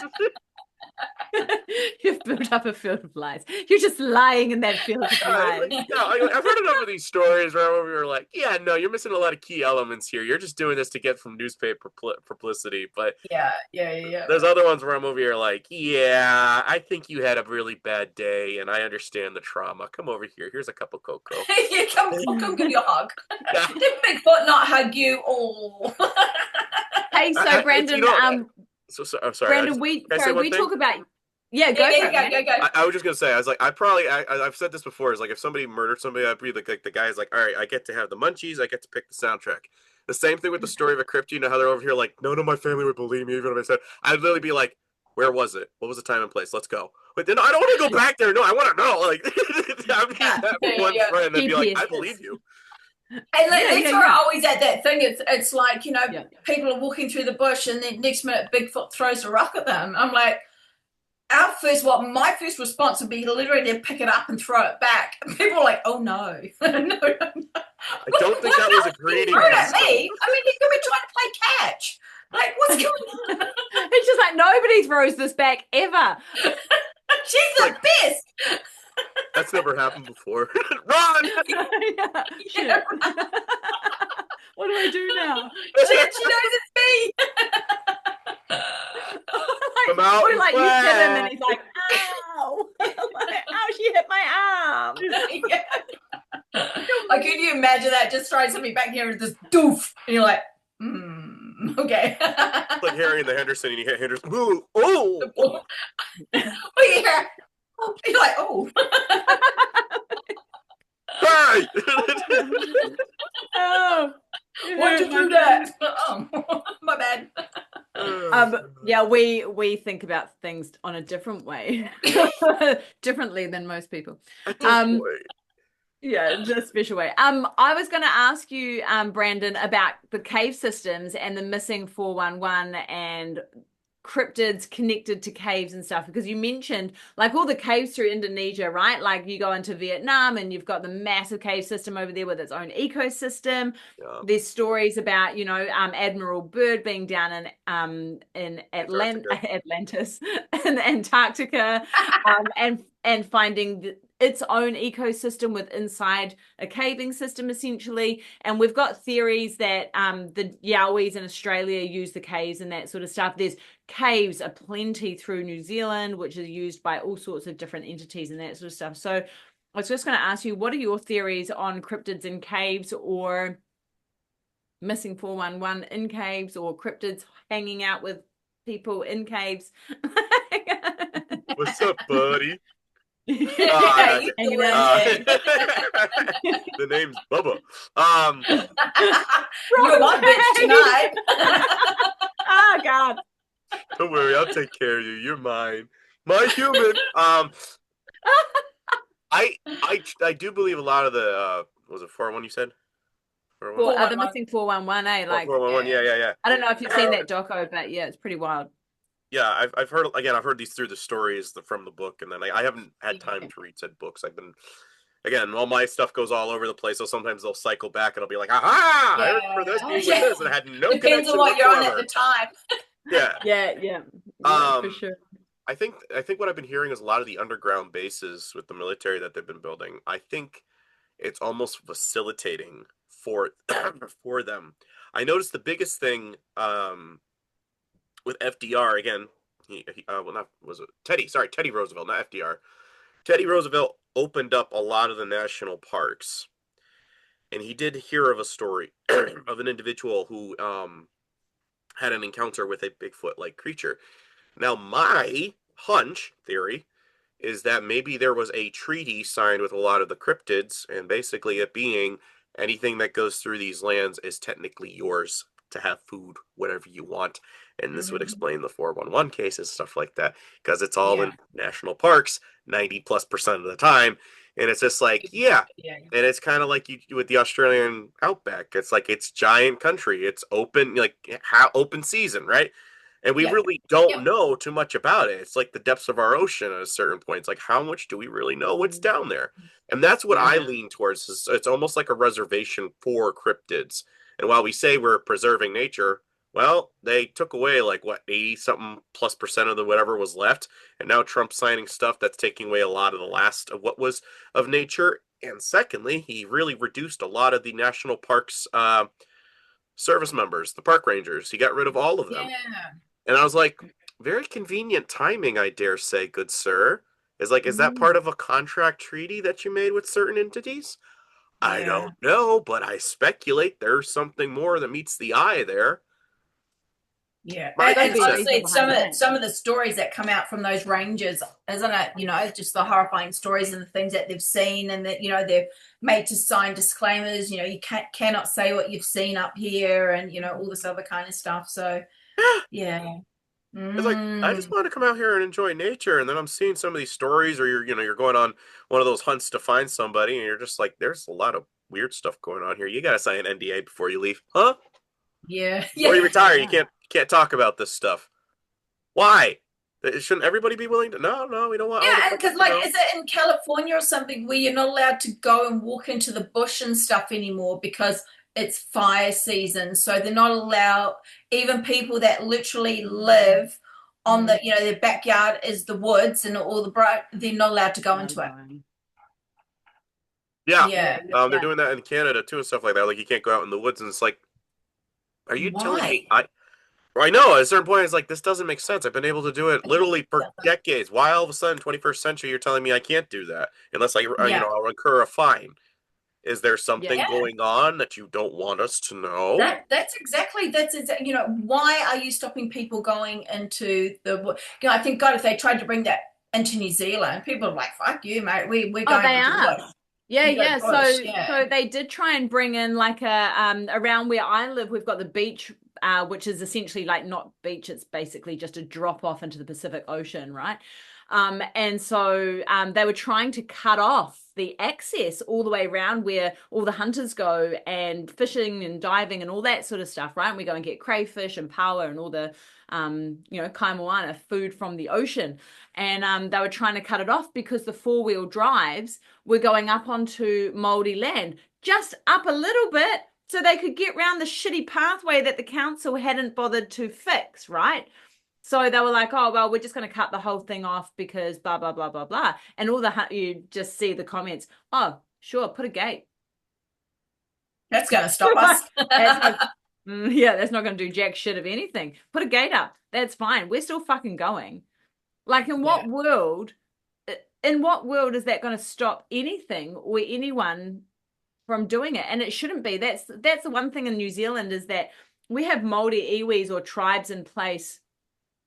S1: You've built up a field of lies. You're just lying in that field of lies.
S3: I've heard enough of these stories where we were like, yeah, no, you're missing a lot of key elements here. You're just doing this to get from newspaper publicity. But
S2: yeah.
S3: There's other ones where I'm over here like, yeah, I think you had a really bad day, and I understand the trauma. Come over here. Here's a cup of cocoa.
S2: Yeah, come give you a hug. Did Bigfoot not hug you? Oh.
S1: Hey, so Brandon,
S3: I'm sorry.
S1: Brandon, we talk about. Yeah, go.
S3: I was just gonna say, I was like, I've said this before. Is like, if somebody murdered somebody, I'd be like the guy's like, all right, I get to have the munchies, I get to pick the soundtrack. The same thing with the story of a cryptid. You know how they're over here like, none of my family would believe me, even if I said. I'd literally be like, where was it? What was the time and place? Let's go. But then I don't want to go back there. No, I want to know. Like, I'd be that one friend that'd be like, I believe you.
S2: And that's where I always at that thing. It's like, you know, people are walking through the bush, and then next minute Bigfoot throws a rock at them. I'm like, my first response would be literally to pick it up and throw it back. People are like, oh no. no.
S3: I don't think that was a greeting.
S2: Throw it at me. I mean, you could be trying to play catch. Like, what's going on?
S1: It's just like, nobody throws this back ever.
S2: She's the best.
S3: That's never happened before. Run!
S1: Yeah. What do I do now?
S2: She knows it's me.
S1: Like you hit him and he's like, ow. Like, ow, she hit my arm.
S2: Like, can you imagine that? Just throwing something back here and just doof. And you're like, okay.
S3: Like Harry and the Henderson, and you hit Henderson. Ooh, oh!
S2: Yeah. You're like, oh.
S3: Hey!
S1: Oh.
S2: Why'd you do that? Oh, my bad.
S1: Yeah, we think about things on a different way, differently than most people. Yeah, just a special way. I was going to ask you, Brandon, about the cave systems and the missing 411 and cryptids connected to caves and stuff, because you mentioned like all the caves through Indonesia, right? Like you go into Vietnam and you've got the massive cave system over there with its own ecosystem. There's stories about, you know, Admiral Byrd being down in Atlantis in Antarctica, and finding its own ecosystem with inside a caving system, essentially. And we've got theories that the Yowies in Australia use the caves and that sort of stuff. There's caves aplenty through New Zealand, which is used by all sorts of different entities and that sort of stuff. So I was just going to ask you, what are your theories on cryptids in caves, or missing 411 in caves, or cryptids hanging out with people in caves?
S3: What's up, buddy?
S2: The
S3: name's Bubba.
S2: You're my bitch tonight.
S1: Oh God.
S3: Don't worry, I'll take care of you. You're mine. My human. I do believe a lot of the was it 411 you said?
S1: The missing 411, eh? Like
S3: 411, yeah.
S1: I don't know if you've seen that doco, but yeah, it's pretty wild.
S3: Yeah, I've heard these through the stories from the book, and then I haven't had time to read said books. I've been all my stuff goes all over the place, so sometimes they'll cycle back and I'll be like, aha, I remember this being with this, and it had no
S2: Depends
S3: connection
S2: on what you're on at
S3: whatsoever.
S2: the time.
S1: Yeah, for sure.
S3: I think what I've been hearing is a lot of the underground bases with the military that they've been building. I think it's almost facilitating for for them. I noticed the biggest thing with FDR again. Teddy Roosevelt, not FDR. Teddy Roosevelt opened up a lot of the national parks, and he did hear of a story of an individual who had an encounter with a Bigfoot-like creature. Now, my hunch theory is that maybe there was a treaty signed with a lot of the cryptids, and basically it being anything that goes through these lands is technically yours to have food, whatever you want. And this would explain the 411 cases, stuff like that, because it's all in national parks 90+% of the time. And it's just like, and it's kind of like you with the Australian outback. It's like it's giant country. It's open, like open season, right? And we really don't know too much about it. It's like the depths of our ocean at a certain point. It's like, how much do we really know what's down there? And that's what I lean towards. It's almost like a reservation for cryptids. And while we say we're preserving nature, well, they took away 80-something+% of the whatever was left. And now Trump's signing stuff that's taking away a lot of the last of what was of nature. And secondly, he really reduced a lot of the national parks service members, the park rangers. He got rid of all of them. And I was like, very convenient timing, I dare say, good sir. Is that part of a contract treaty that you made with certain entities? I don't know, but I speculate there's something more that meets the eye there.
S2: Yeah, and honestly, some of the stories that come out from those rangers, isn't it? Just the horrifying stories and the things that they've seen, and that they're made to sign disclaimers. You cannot say what you've seen up here, and all this other kind of stuff. So,
S3: It's like, I just want to come out here and enjoy nature, and then I'm seeing some of these stories, or you're going on one of those hunts to find somebody, and you're just like, there's a lot of weird stuff going on here. You got to sign an NDA before you leave, huh?
S2: Yeah.
S3: Or you retire, you can't talk about this stuff. Why? Shouldn't everybody be willing to? No, we don't want.
S2: Because is it in California or something where you're not allowed to go and walk into the bush and stuff anymore because it's fire season? So they're not allowed. Even people that literally live on their backyard is the woods and all they're not allowed to go into it.
S3: They're doing that in Canada too and stuff like that. Like you can't go out in the woods, and it's like, are you telling me? I know at a certain point it's like, this doesn't make sense. I've been able to do it literally for decades. Why all of a sudden 21st century you're telling me I can't do that unless I'll incur a fine? Is there something going on that you don't want us to know?
S2: That's exactly why are you stopping people going into the I think God, if they tried to bring that into New Zealand, people are like, fuck you, mate, we're going into the bush.
S1: So they did try and bring in around where I live, we've got the beach, which is essentially not beach, it's basically just a drop off into the Pacific Ocean, right? And so they were trying to cut off the access all the way around where all the hunters go and fishing and diving and all that sort of stuff, right? And we go and get crayfish and paua and all the kai moana, food from the ocean. And they were trying to cut it off because the 4-wheel drives were going up onto Māori land, just up a little bit so they could get around the shitty pathway that the council hadn't bothered to fix, right? So they were like, oh, well, we're just going to cut the whole thing off because blah, blah, blah, blah, blah. And you just see the comments, oh, sure, put a gate.
S2: That's going to stop us.
S1: That's not going to do jack shit of anything. Put a gate up. That's fine. We're still fucking going. In what world is that going to stop anything or anyone from doing it? And it shouldn't be. That's the one thing in New Zealand is that we have Māori iwis or tribes in place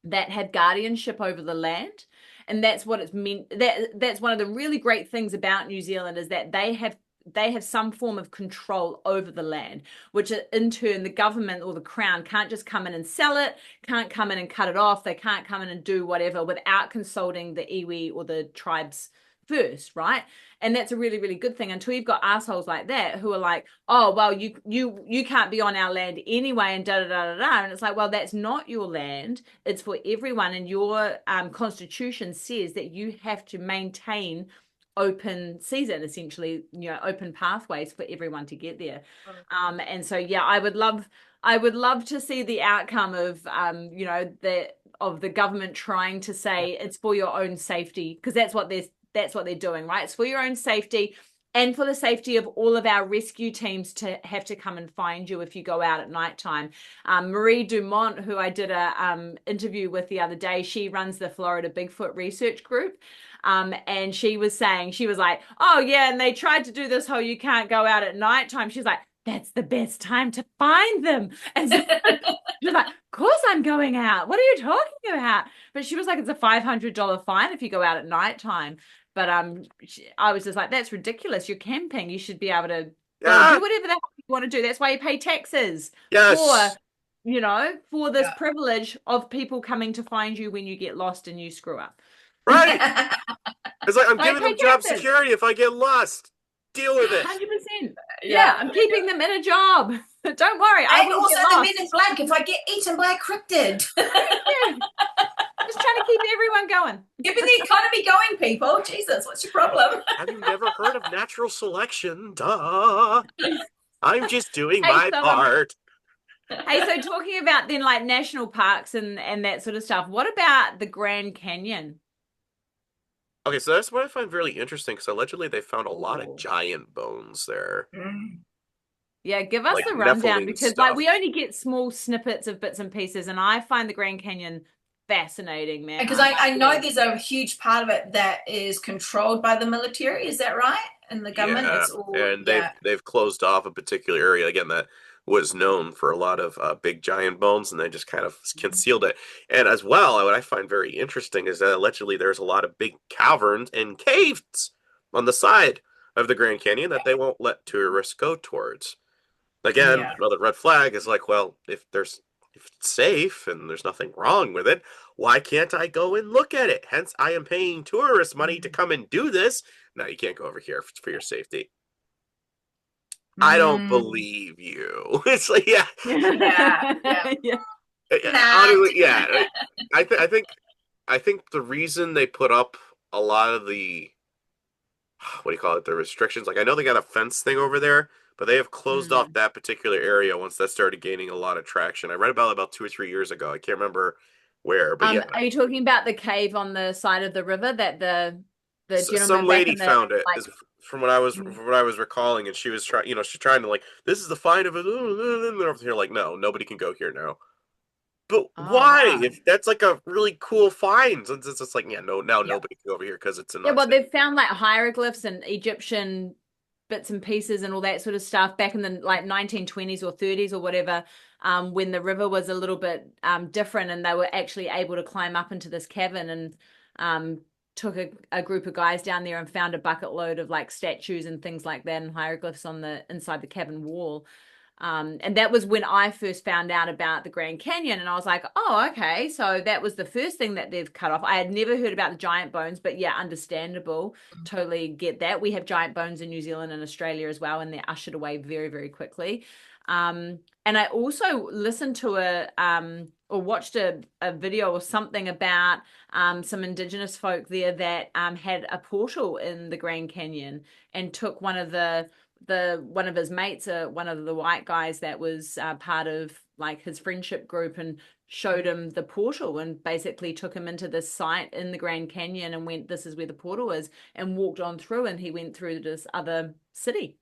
S1: that have guardianship over the land. And that's what it's meant. That's one of the really great things about New Zealand is that they have some form of control over the land, which in turn the government or the crown can't just come in and sell it, can't come in and cut it off. They can't come in and do whatever without consulting the iwi or the tribe's first, right? And that's a really, really good thing until you've got assholes like that who are like, oh, well, you can't be on our land anyway, and da da da da da. And it's like, well, that's not your land. It's for everyone. And your constitution says that you have to maintain open season, essentially, open pathways for everyone to get there. And so, yeah, I would love to see the outcome of, of the government trying to say it's for your own safety, because that's what they're doing, right? It's for your own safety and for the safety of all of our rescue teams to have to come and find you if you go out at nighttime. Marie Dumont, who I did a interview with the other day, she runs the Florida Bigfoot Research Group. And she was like, oh yeah, and they tried to do this whole you can't go out at nighttime. She's like, that's the best time to find them. And so she was like, of course I'm going out. What are you talking about? But she was like, it's a $500 fine if you go out at nighttime. But I was just like, that's ridiculous. You're camping. You should be able to do whatever the hell you want to do. That's why you pay taxes for this privilege of people coming to find you when you get lost and you screw up.
S3: Right. It's like, I'm giving them job security if I get lost. Deal with it.
S1: 100%. Yeah, I'm keeping them in a job. Don't worry.
S2: And also the Men in Black if I get eaten by a cryptid.
S1: Yeah. Just trying to keep everyone going.
S2: Keeping the economy going, people. Jesus, what's your problem?
S3: Have you never heard of natural selection? Duh. I'm just doing my part.
S1: Hey, so talking about then like national parks and that sort of stuff, what about the Grand Canyon?
S3: Okay, so that's what I find really interesting, because allegedly they found a lot of giant bones there.
S1: Yeah, give us the rundown, because like we only get small snippets of bits and pieces, and I find the Grand Canyon fascinating, man.
S2: Because I know there's a huge part of it that is controlled by the military. Is that right? And the government.
S3: Yeah,
S2: it's all,
S3: and they've closed off a particular area again that was known for a lot of big giant bones, and they just kind of concealed it. And as well, what I find very interesting is that allegedly there's a lot of big caverns and caves on the side of the Grand Canyon that they won't let tourists go towards. Again, another red flag is like, well, if it's safe and there's nothing wrong with it, why can't I go and look at it? Hence, I am paying tourist money to come and do this. No, you can't go over here for your safety. I don't believe you. It's like, yeah. Honestly, yeah. I think the reason they put up a lot of the, what do you call it, the restrictions, like I know they got a fence thing over there, but they have closed off that particular area once that started gaining a lot of traction. I read about 2 or 3 years ago. I can't remember where, but yeah.
S1: Are you talking about the cave on the side of the river that the gentleman
S3: some lady found it? From what I was recalling, and she was trying, she's trying to like, this is the find of it. Over here, like, no, nobody can go here now. But why? Wow. If that's like a really cool find, it's just like, nobody can go over here because it's enough.
S1: Yeah, well, they've found like hieroglyphs and Egyptian bits and pieces and all that sort of stuff back in the like 1920s or 30s or whatever, when the river was a little bit different, and they were actually able to climb up into this cavern and took a group of guys down there and found a bucket load of like statues and things like that and hieroglyphs on the inside the cavern wall. And that was when I first found out about the Grand Canyon, and I was like, oh, okay, so that was the first thing that they've cut off. I had never heard about the giant bones, but yeah, understandable. Totally get that. We have giant bones in New Zealand and Australia as well, and they're ushered away very, very quickly. And I also listened to or watched a video or something about some Indigenous folk there that had a portal in the Grand Canyon, and took one of his mates, one of the white guys that was part of like his friendship group, and showed him the portal, and basically took him into this site in the Grand Canyon and went, this is where the portal is, and walked on through, and he went through this other city.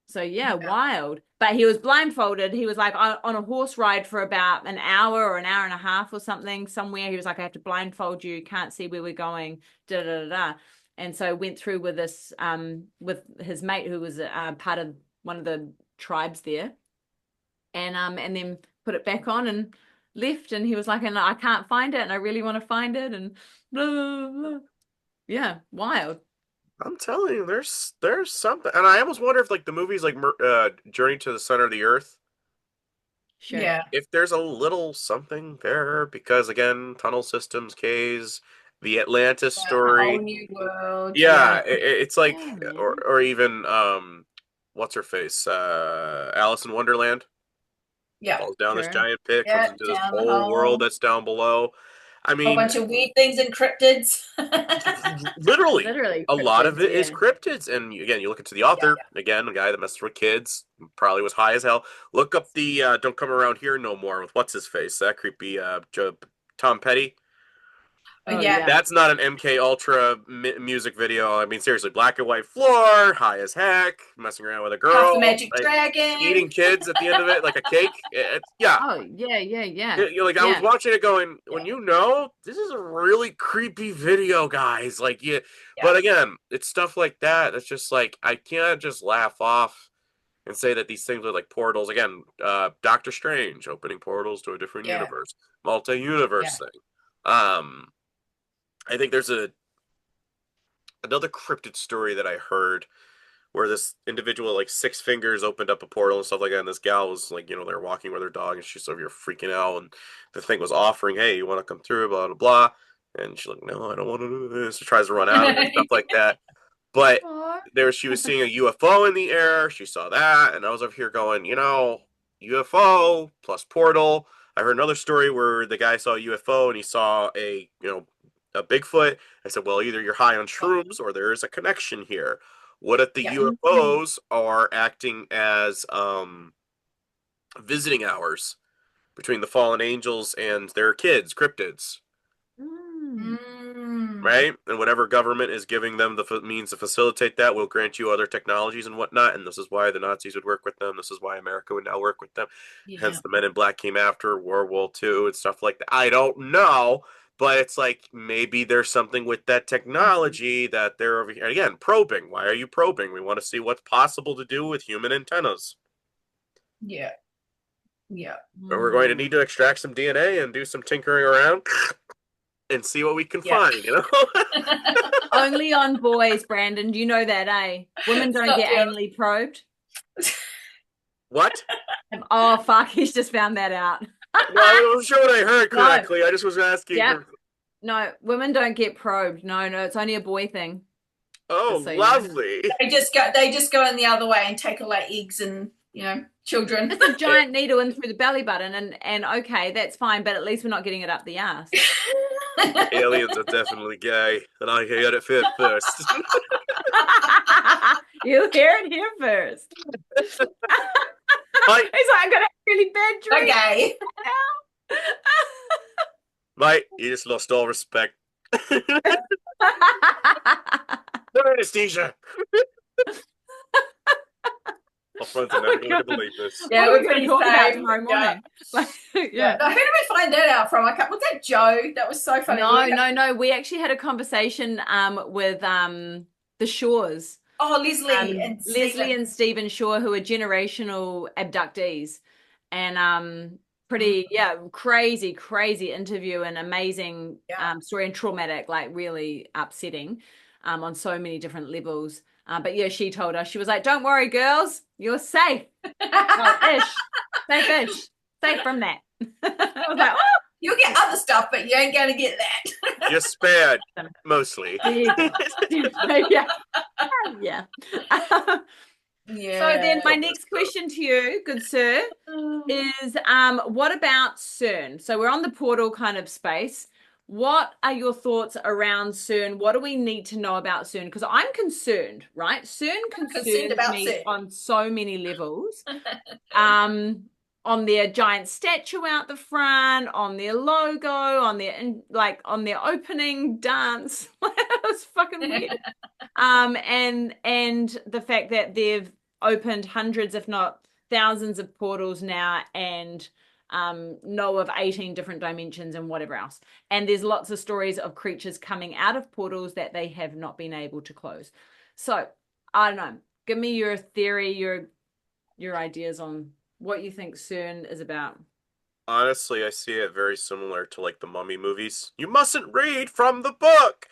S1: So yeah, wild. But he was blindfolded. He was like on a horse ride for about an hour or an hour and a half or something somewhere. He was like, I have to blindfold you. Can't see where we're going. Da da da da. And so went through with this, with his mate who was part of one of the tribes there, and then put it back on and left. And he was like, and I can't find it, and I really want to find it, and blah, blah, blah. Yeah, wild.
S3: I'm telling you, there's something, and I almost wonder if like the movies like Journey to the Center of the Earth.
S1: Sure.
S2: Yeah.
S3: If there's a little something there, because again, tunnel systems, caves, the Atlantis
S2: A whole
S3: story.
S2: new world.
S3: Yeah,
S2: Yeah.
S3: it's like,
S1: Yeah, man.
S3: or even what's her face? Alice in Wonderland
S2: Yeah.
S3: falls down this
S1: True.
S3: giant pit, comes
S2: Yeah.
S3: into this
S2: Down the
S3: whole world
S2: hole.
S3: that's down below. I
S2: Whole
S3: mean,
S2: bunch of weird things in cryptids.
S3: literally,
S1: Literally
S3: a lot of
S1: cryptids,
S3: it is
S1: yeah.
S3: cryptids. And again, you look into the
S2: Yeah.
S3: author, again, the guy that messed with kids, probably was high as hell. Look up the Don't Come Around Here No More with what's his face? That creepy Tom Petty.
S2: Oh,
S1: Oh
S2: yeah.
S1: yeah.
S3: That's not an MK Ultra music video. I mean, seriously, black and white floor, high as heck, messing around with a
S2: Puff
S3: girl,
S2: the Magic
S3: like
S2: Dragon.
S3: eating kids at the end of it like a cake. Yeah.
S1: Oh yeah, yeah, yeah.
S3: You're like, I was
S1: Yeah.
S3: watching it going, when
S2: Yeah.
S3: this is a really creepy video, guys. Like, yeah.
S2: Yeah.
S3: But again, it's stuff like that. That's just like, I can't just laugh off and say that these things are like portals. Again, Doctor Strange opening portals to a different
S2: Yeah.
S3: universe,
S2: Yeah.
S3: multi-universe thing. I think there's another cryptid story that I heard where this individual, like six fingers, opened up a portal and stuff like that. And this gal was like, they're walking with her dog and she's over here freaking out. And the thing was offering, hey, you want to come through, blah, blah, blah. And she's like, no, I don't want to do this. She tries to run out of it, stuff like that. But
S1: Aw.
S3: she was seeing a UFO in the air. She saw that. And I was over here going, UFO plus portal. I heard another story where the guy saw a UFO and he saw a Bigfoot. I said, well, either you're high on shrooms or there is a connection here. What if the
S2: Yeah.
S3: UFOs are acting as visiting hours between the fallen angels and their kids, cryptids,
S1: Mm.
S3: right? And whatever government is giving them the means to facilitate that will grant you other technologies and whatnot. And this is why the Nazis would work with them. This is why America would now work with them.
S2: Yeah.
S3: Hence, the Men in Black came after World War II and stuff like that. I don't know. But it's like maybe there's something with that technology that they're over here. Again, probing. Why are you probing? We want to see what's possible to do with human antennas.
S2: Yeah. Yeah.
S3: And we're going to need to extract some DNA and do some tinkering around and see what we can
S2: Yeah.
S3: find,
S1: Only on boys, Brandon. Do you know that, eh? Women don't
S2: Stop,
S1: get
S2: yeah.
S1: anally probed.
S3: What?
S1: Oh, fuck. He's just found that out.
S3: No, I'm sure what I heard
S1: No.
S3: correctly. I just was asking.
S1: Yeah. No, women don't get probed. No, it's only a boy thing.
S3: Oh,
S1: Just so you know.
S3: lovely.
S2: They just go in the other way and take away eggs and children.
S1: It's a giant needle in through the belly button, and okay, that's fine, but at least we're not getting it up the ass.
S3: Aliens are definitely gay, and I heard it first.
S1: You hear it here first. He's like, I'm gonna have a really bad dream.
S2: Okay.
S3: Mate, you just lost all respect. No anesthesia. My friends are never going to believe this.
S2: Yeah,
S1: What are
S2: we're
S1: we going
S2: pretty
S1: to talk about
S2: same.
S1: tomorrow morning?
S2: Yeah. Now, who did we find that out from? Was that Joe? That was so funny.
S1: No. We actually had a conversation with the Shores.
S2: Oh, Leslie
S1: and Stephen Shaw, who are generational abductees, and pretty crazy interview and amazing story, and traumatic, like really upsetting on so many different levels. But yeah, she told us, she was like, don't worry, girls, you're safe. Safe-ish. Safe from that. I was like, oh.
S2: You'll get other stuff, but you ain't going to get that.
S3: You're spared, mostly.
S1: Yeah. Yeah. So then my next question to you, good sir, is what about CERN? So we're on the portal kind of space. What are your thoughts around CERN? What do we need to know about CERN? Because I'm concerned, right? CERN concerns me
S2: CERN
S1: on so many levels. On their giant statue out the front, on their logo, on their opening dance. It was fucking weird. And the fact that they've opened hundreds, if not thousands, of portals now, and know of 18 different dimensions and whatever else. And there's lots of stories of creatures coming out of portals that they have not been able to close. So I don't know. Give me your theory, your ideas on what you think CERN is about.
S3: Honestly, I see it very similar to like the Mummy movies. You mustn't read from the book.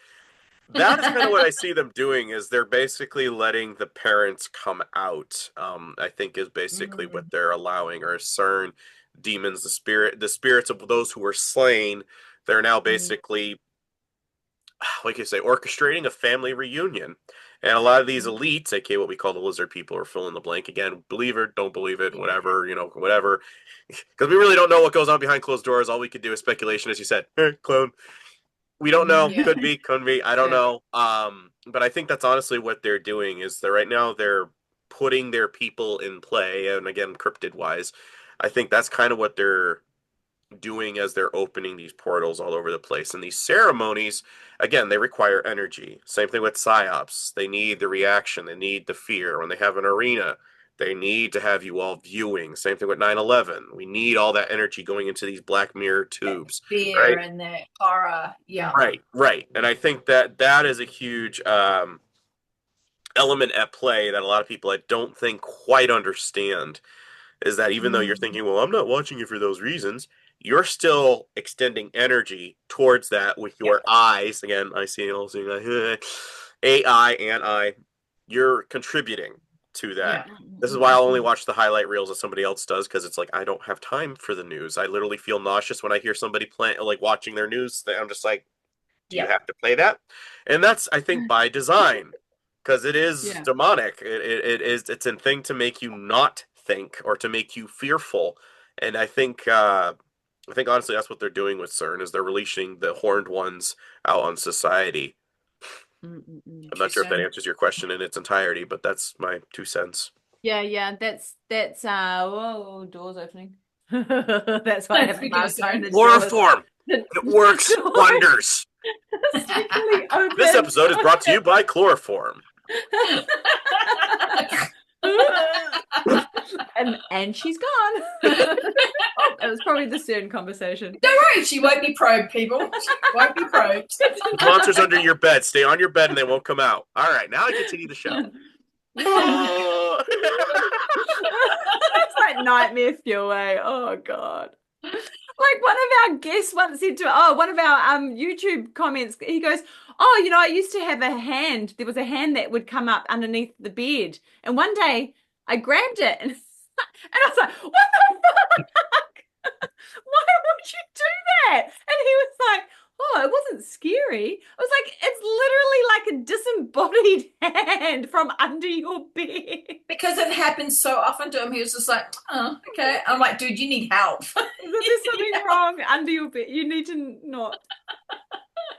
S3: That is kind of what I see them doing, is they're basically letting the parents come out. I think is basically what they're allowing, or CERN, demons, the spirits of those who were slain. They're now basically like you say, orchestrating a family reunion. And a lot of these elites, aka what we call the lizard people, or fill in the blank again, believe it, don't believe it, whatever, whatever. Because we really don't know what goes on behind closed doors. All we could do is speculation, as you said. Clone. We don't know.
S2: Yeah.
S3: Could be, couldn't be. I don't know. But I think that's honestly what they're doing is right now they're putting their people in play. And again, cryptid wise, I think that's kind of what they're doing as they're opening these portals all over the place. And these ceremonies, again, they require energy. Same thing with psyops. They need the reaction. They need the fear. When they have an arena, they need to have you all viewing. Same thing with 9/11. We need all that energy going into these black mirror tubes.
S2: Fear
S3: right?
S2: and the horror. Yeah.
S3: Right. And I think that is a huge element at play that a lot of people I don't think quite understand is that even though you're thinking, well, I'm not watching it for those reasons, you're still extending energy towards that with your eyes. Again, I see all seeing AI and I. You're contributing to that.
S1: Yeah.
S3: This is why I'll only watch the highlight reels that somebody else does because it's like I don't have time for the news. I literally feel nauseous when I hear somebody watching their news. I'm just like, do you have to play that? And that's I think by design because it is demonic. It's a thing to make you not think or to make you fearful. And I think honestly that's what they're doing with CERN is they're releasing the horned ones out on society. I'm not sure if that answers your question in its entirety, but that's my 2 cents.
S1: Yeah. That's whoa, doors opening. That's why I have
S3: chloroform. It works wonders. This episode is brought to you by chloroform.
S1: and she's gone. Oh, that was probably the CERN conversation.
S2: Don't worry, she won't be probed, people. She won't be probed.
S3: Monsters under your bed. Stay on your bed and they won't come out. All right, now I continue the show.
S1: It's like nightmare fuel, eh? Oh God. Like one of our guests once said to one of our YouTube comments, he goes, oh, I used to have a hand. There was a hand that would come up underneath the bed. And one day I grabbed it and I was like, what the fuck? Why would you do that? And he was like, oh, it wasn't scary. I was like, it's literally like a disembodied hand from under your bed.
S2: Because it happens so often to him, he was just like, oh, okay. I'm like, dude, you need help.
S1: There's something wrong under your bed. You need to not.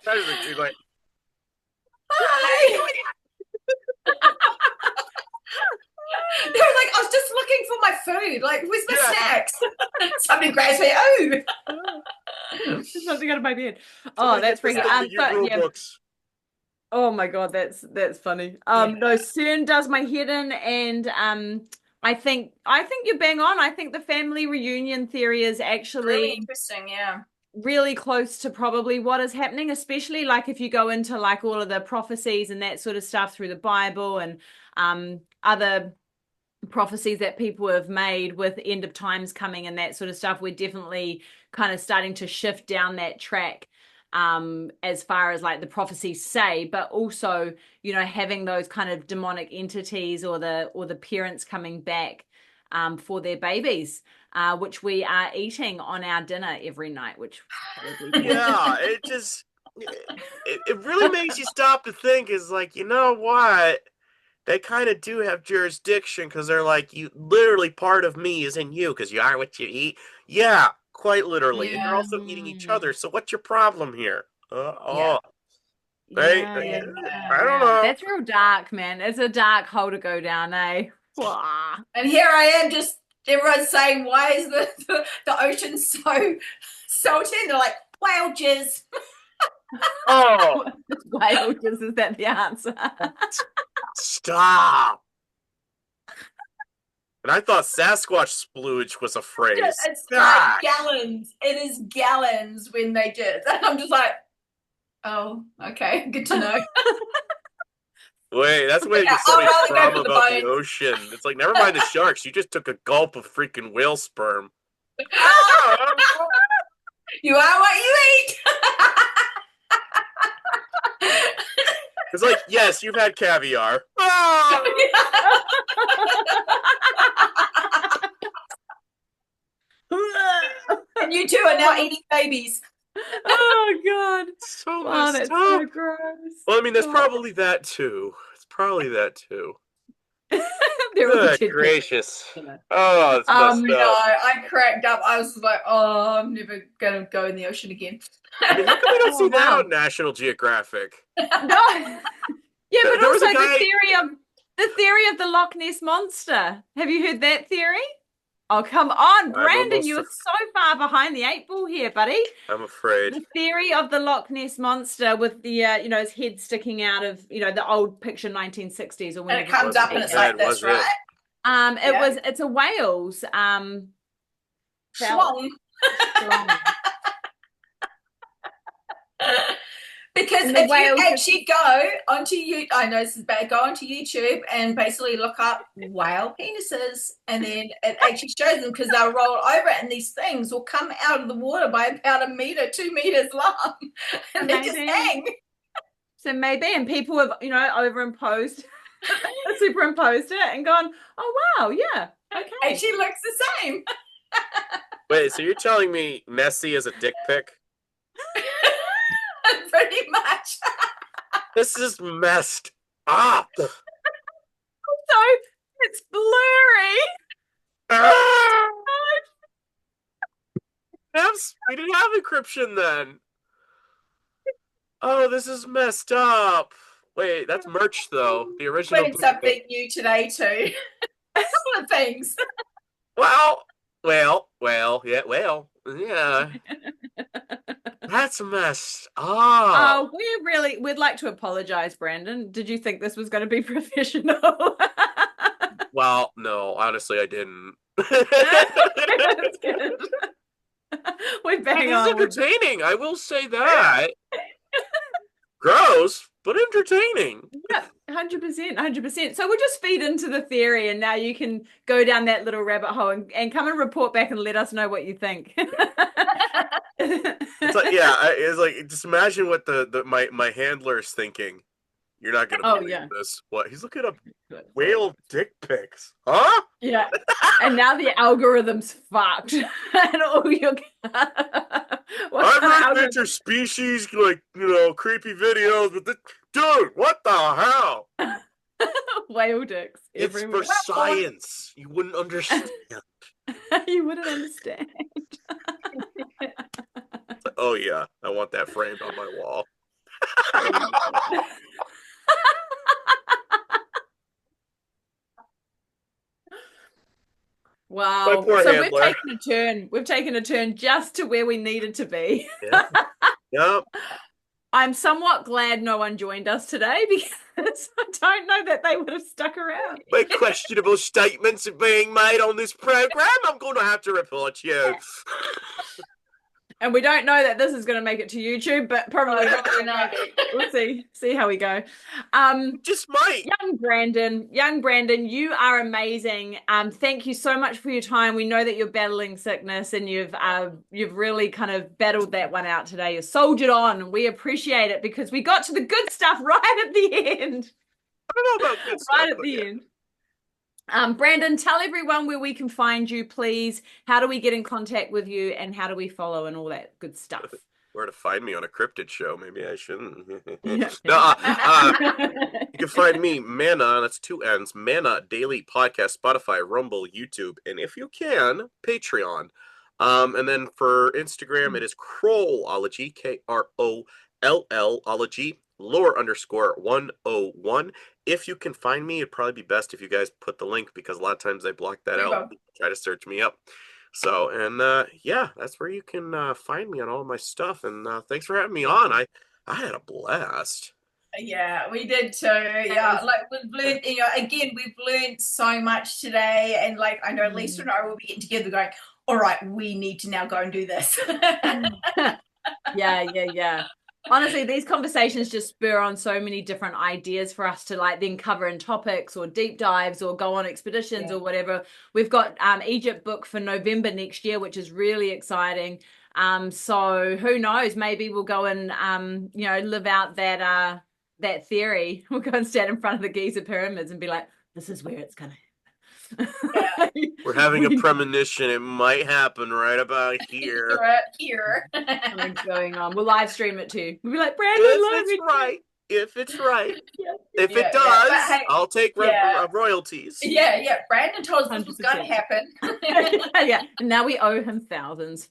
S3: That is like,
S2: hi. They were like, I was just looking for my food. Like, where's my snacks? Somebody grabs me. Oh.
S1: There's something under my bed. Oh, that's freaking. But yeah. Oh my God, that's funny. No, CERN does my head in, and I think you're bang on. I think the family reunion theory is actually
S2: really interesting. Yeah.
S1: Really close to probably what is happening, especially like if you go into like all of the prophecies and that sort of stuff through the Bible and other prophecies that people have made with end of times coming and that sort of stuff. We're definitely kind of starting to shift down that track as far as like the prophecies say, but also, having those kind of demonic entities or the parents coming back for their babies, which we are eating on our dinner every night, which probably
S3: it really makes you stop to think is like, you know what? They kind of do have jurisdiction because they're like, you literally part of me is in you because you are what you eat. Yeah, quite literally.
S2: Yeah.
S3: And you're also eating each other. So what's your problem here? Right?
S1: I don't know. That's real dark, man. It's a dark hole to go down, eh?
S2: And here I am just everyone's saying, why is the ocean so salty? And they're like, whale jizz.
S3: Oh,
S1: whale jizz, is that the answer?
S3: Stop. And I thought Sasquatch splooge was a phrase.
S2: It's like gallons. It is gallons when they jizz. And I'm just like, oh, okay, good to know.
S3: Wait, that's way to so much trauma about the ocean. It's like, never mind the sharks. You just took a gulp of freaking whale sperm.
S2: You are what you eat.
S3: It's like, yes, you've had caviar.
S2: And you two are now eating babies.
S1: Oh God.
S3: So
S1: Oh,
S3: messed
S1: that's
S3: up.
S1: so gross.
S3: Well, I mean, that's
S1: Oh.
S3: probably that too. It's probably that too.
S1: They're all
S3: Good
S1: dead people.
S3: gracious. Oh, it's messed
S2: No,
S3: up.
S2: I cracked up. I was like, oh, I'm never gonna go in the ocean again.
S3: I mean, how come we don't
S1: Oh
S3: see that
S1: wow.
S3: on National Geographic?
S1: No. Yeah, but
S3: There was
S1: also
S3: a guy.
S1: the theory of the Loch Ness monster. Have you heard that theory? Oh, come on,
S3: I'm
S1: Brandon,
S3: almost.
S1: you are so far behind the eight ball here, buddy.
S3: I'm afraid.
S1: The theory of the Loch Ness monster with the his head sticking out of the old picture 1960s or
S2: And
S1: whenever
S2: it comes up and it's like this,
S3: Was it?
S2: right?
S1: it's a whale's
S2: Schlong.
S1: schlong.
S2: Because
S1: And the
S2: if you
S1: whales
S2: actually go onto I know this is bad, go onto YouTube and basically look up whale penises, and then it actually shows them because they'll roll over and these things will come out of the water by about 1 meter, 2 meters long, and they just hang.
S1: So maybe, and people have overimposed, superimposed it, and gone, oh wow, yeah, okay.
S2: Actually looks the same.
S3: Wait, so you're telling me Nessie is a dick pic?
S2: Pretty much.
S3: This is messed up.
S1: So it's blurry.
S3: Ah! We didn't have encryption then. Oh, this is messed up. Wait, that's merch though. The original.
S2: Learned something new today too. A couple of things.
S3: Well, yeah. That's messed up.
S1: Oh, we'd like to apologize, Brandon. Did you think this was going to be professional?
S3: Well, no, honestly, I didn't.
S1: That's good. We bang
S3: It is
S1: on.
S3: entertaining. I will say that. Gross, but entertaining.
S1: Yeah, 100%, 100%. So we'll just feed into the theory, and now you can go down that little rabbit hole and come and report back and let us know what you think.
S3: It's like, yeah, it's like, just imagine what my handler is thinking. You're not gonna believe this. What? He's looking up whale dick pics, huh?
S1: Yeah. And now the algorithm's fucked. And all your
S3: I've heard interspecies, like, creepy videos, but dude, what the hell?
S1: Whale dicks everywhere.
S3: It's for science. You wouldn't understand.
S1: You wouldn't understand.
S3: Oh yeah, I want that framed on my wall.
S1: Wow. So we've taken a turn. We've taken a turn just to where we needed to be.
S3: Yeah. Yep.
S1: I'm somewhat glad no one joined us today because I don't know that they would have stuck around.
S3: By questionable statements are being made on this program, I'm going to have to report you.
S1: And we don't know that this is going to make it to YouTube, but probably not. We'll see how we go.
S3: Just might.
S1: Young Brandon, you are amazing. Thank you so much for your time. We know that you're battling sickness, and you've really kind of battled that one out today. You soldiered on. We appreciate it because we got to the good stuff right at the end.
S3: I don't know about good stuff.
S1: Right at the end. Brandon, tell everyone where we can find you, please. How do we get in contact with you, and how do we follow and all that good stuff?
S3: Where to find me on a cryptid show? Maybe I shouldn't.
S1: Yeah.
S3: No, you can find me, Mana, that's 2 N's, Mana Daily Podcast, Spotify, Rumble, YouTube, and if you can, Patreon. And then for Instagram, it is krollology, KROLL-ology, _101. If you can find me, it'd probably be best if you guys put the link, because a lot of times they block that out. Try to search me up. So, and yeah, that's where you can find me on all my stuff. And thanks for having me on. I had a blast.
S2: Yeah, we did too. Yeah, like we've learned, again, we've learned so much today. And like, I know Lisa and I will be getting together going, all right, we need to now go and do this.
S1: Yeah. Honestly, these conversations just spur on so many different ideas for us to like then cover in topics or deep dives or go on expeditions or whatever. We've got Egypt booked for November next year, which is really exciting. So who knows? Maybe we'll go and live out that theory. We'll go and stand in front of the Giza pyramids and be like, "This is where it's gonna happen."
S2: Yeah.
S3: We're having a premonition. It might happen right about here.
S2: Right here.
S1: Something's going on. We'll live stream it too. We'll be like, Brandon,
S3: If it's right.
S1: Yeah.
S3: If it does,
S2: Hey,
S3: I'll take royalties.
S2: Yeah. Brandon told us this was going to happen.
S1: Yeah. And now we owe him thousands.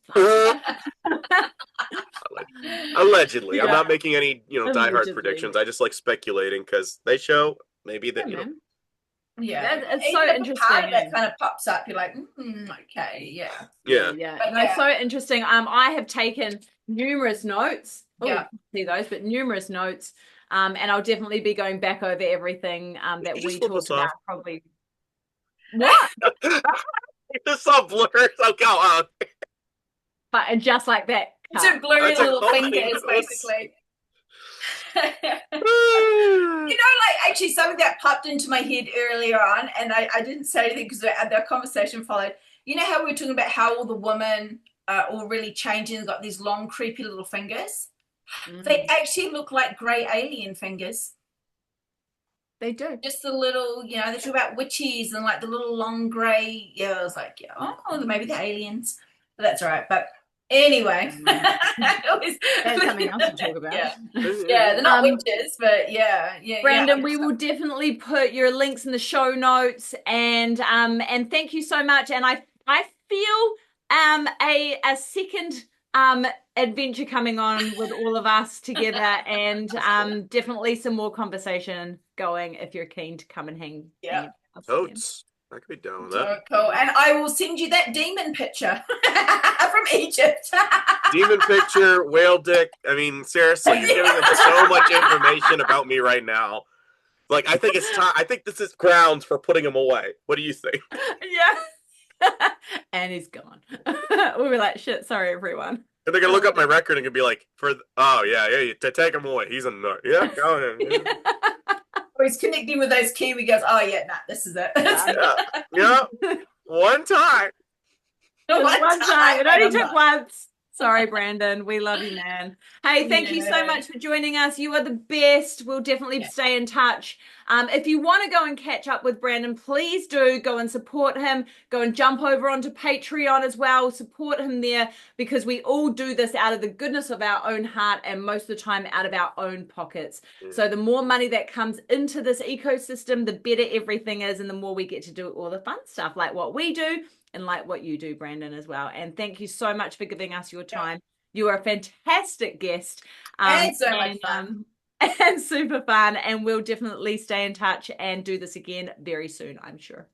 S3: Allegedly.
S1: Yeah.
S3: I'm not making any, diehard
S1: Allegedly.
S3: predictions. I just like speculating because they show maybe that,
S1: It's so interesting.
S2: Part of that kind of pops up. You're like, okay, yeah.
S1: And it's so interesting. I have taken numerous notes. See those, but numerous notes. And I'll definitely be going back over everything that we talked about. Probably. What?
S3: This all blurs. Oh, go on.
S1: But and just like that.
S2: Two blurry little fingers, basically. Actually something that popped into my head earlier on, and I didn't say anything because the conversation followed. You know how we were talking about how all the women are all really changing and got these long creepy little fingers? They actually look like grey alien fingers.
S1: They do.
S2: Just the little, they talk about witches and like the little long grey. Yeah, I was like, maybe the aliens. But that's all right. But anyway,
S1: that's something else to talk about.
S2: Yeah, they're not witches, but yeah.
S1: Brandon, we will definitely put your links in the show notes, and thank you so much. And I feel a second adventure coming on with all of us together, and definitely some more conversation going if you're keen to come and hang.
S3: Totes. I could be down with that.
S2: Cool. And I will send you that demon picture from Egypt.
S3: Demon picture, whale dick. I mean, seriously, you're giving them so much information about me right now. Like, I think it's time. I think this is grounds for putting him away. What do you think?
S1: Yeah. And he's gone. We were like, shit, sorry, everyone.
S3: And they're going to look up my record and gonna be like, take him away. He's a nut. Yeah, go ahead.
S2: He's connecting with those Kiwi guys. Oh yeah, this is it.
S3: Yeah. One time.
S1: One time. It only took once. Sorry, Brandon. We love you, man. Hey, thank you so much for joining us. You are the best. We'll definitely stay in touch. If you want to go and catch up with Brandon, please do go and support him. Go and jump over onto Patreon as well. Support him there, because we all do this out of the goodness of our own heart, and most of the time out of our own pockets. So the more money that comes into this ecosystem, the better everything is, and the more we get to do all the fun stuff like what we do. And like what you do, Brandon, as well. And thank you so much for giving us your time. You are a fantastic guest.
S2: And so much fun.
S1: And super fun. And we'll definitely stay in touch and do this again very soon, I'm sure.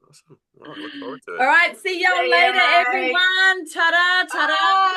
S3: Awesome. Well, I look forward to it.
S1: All right. See y'all later, everyone. Ta-da, ta-da.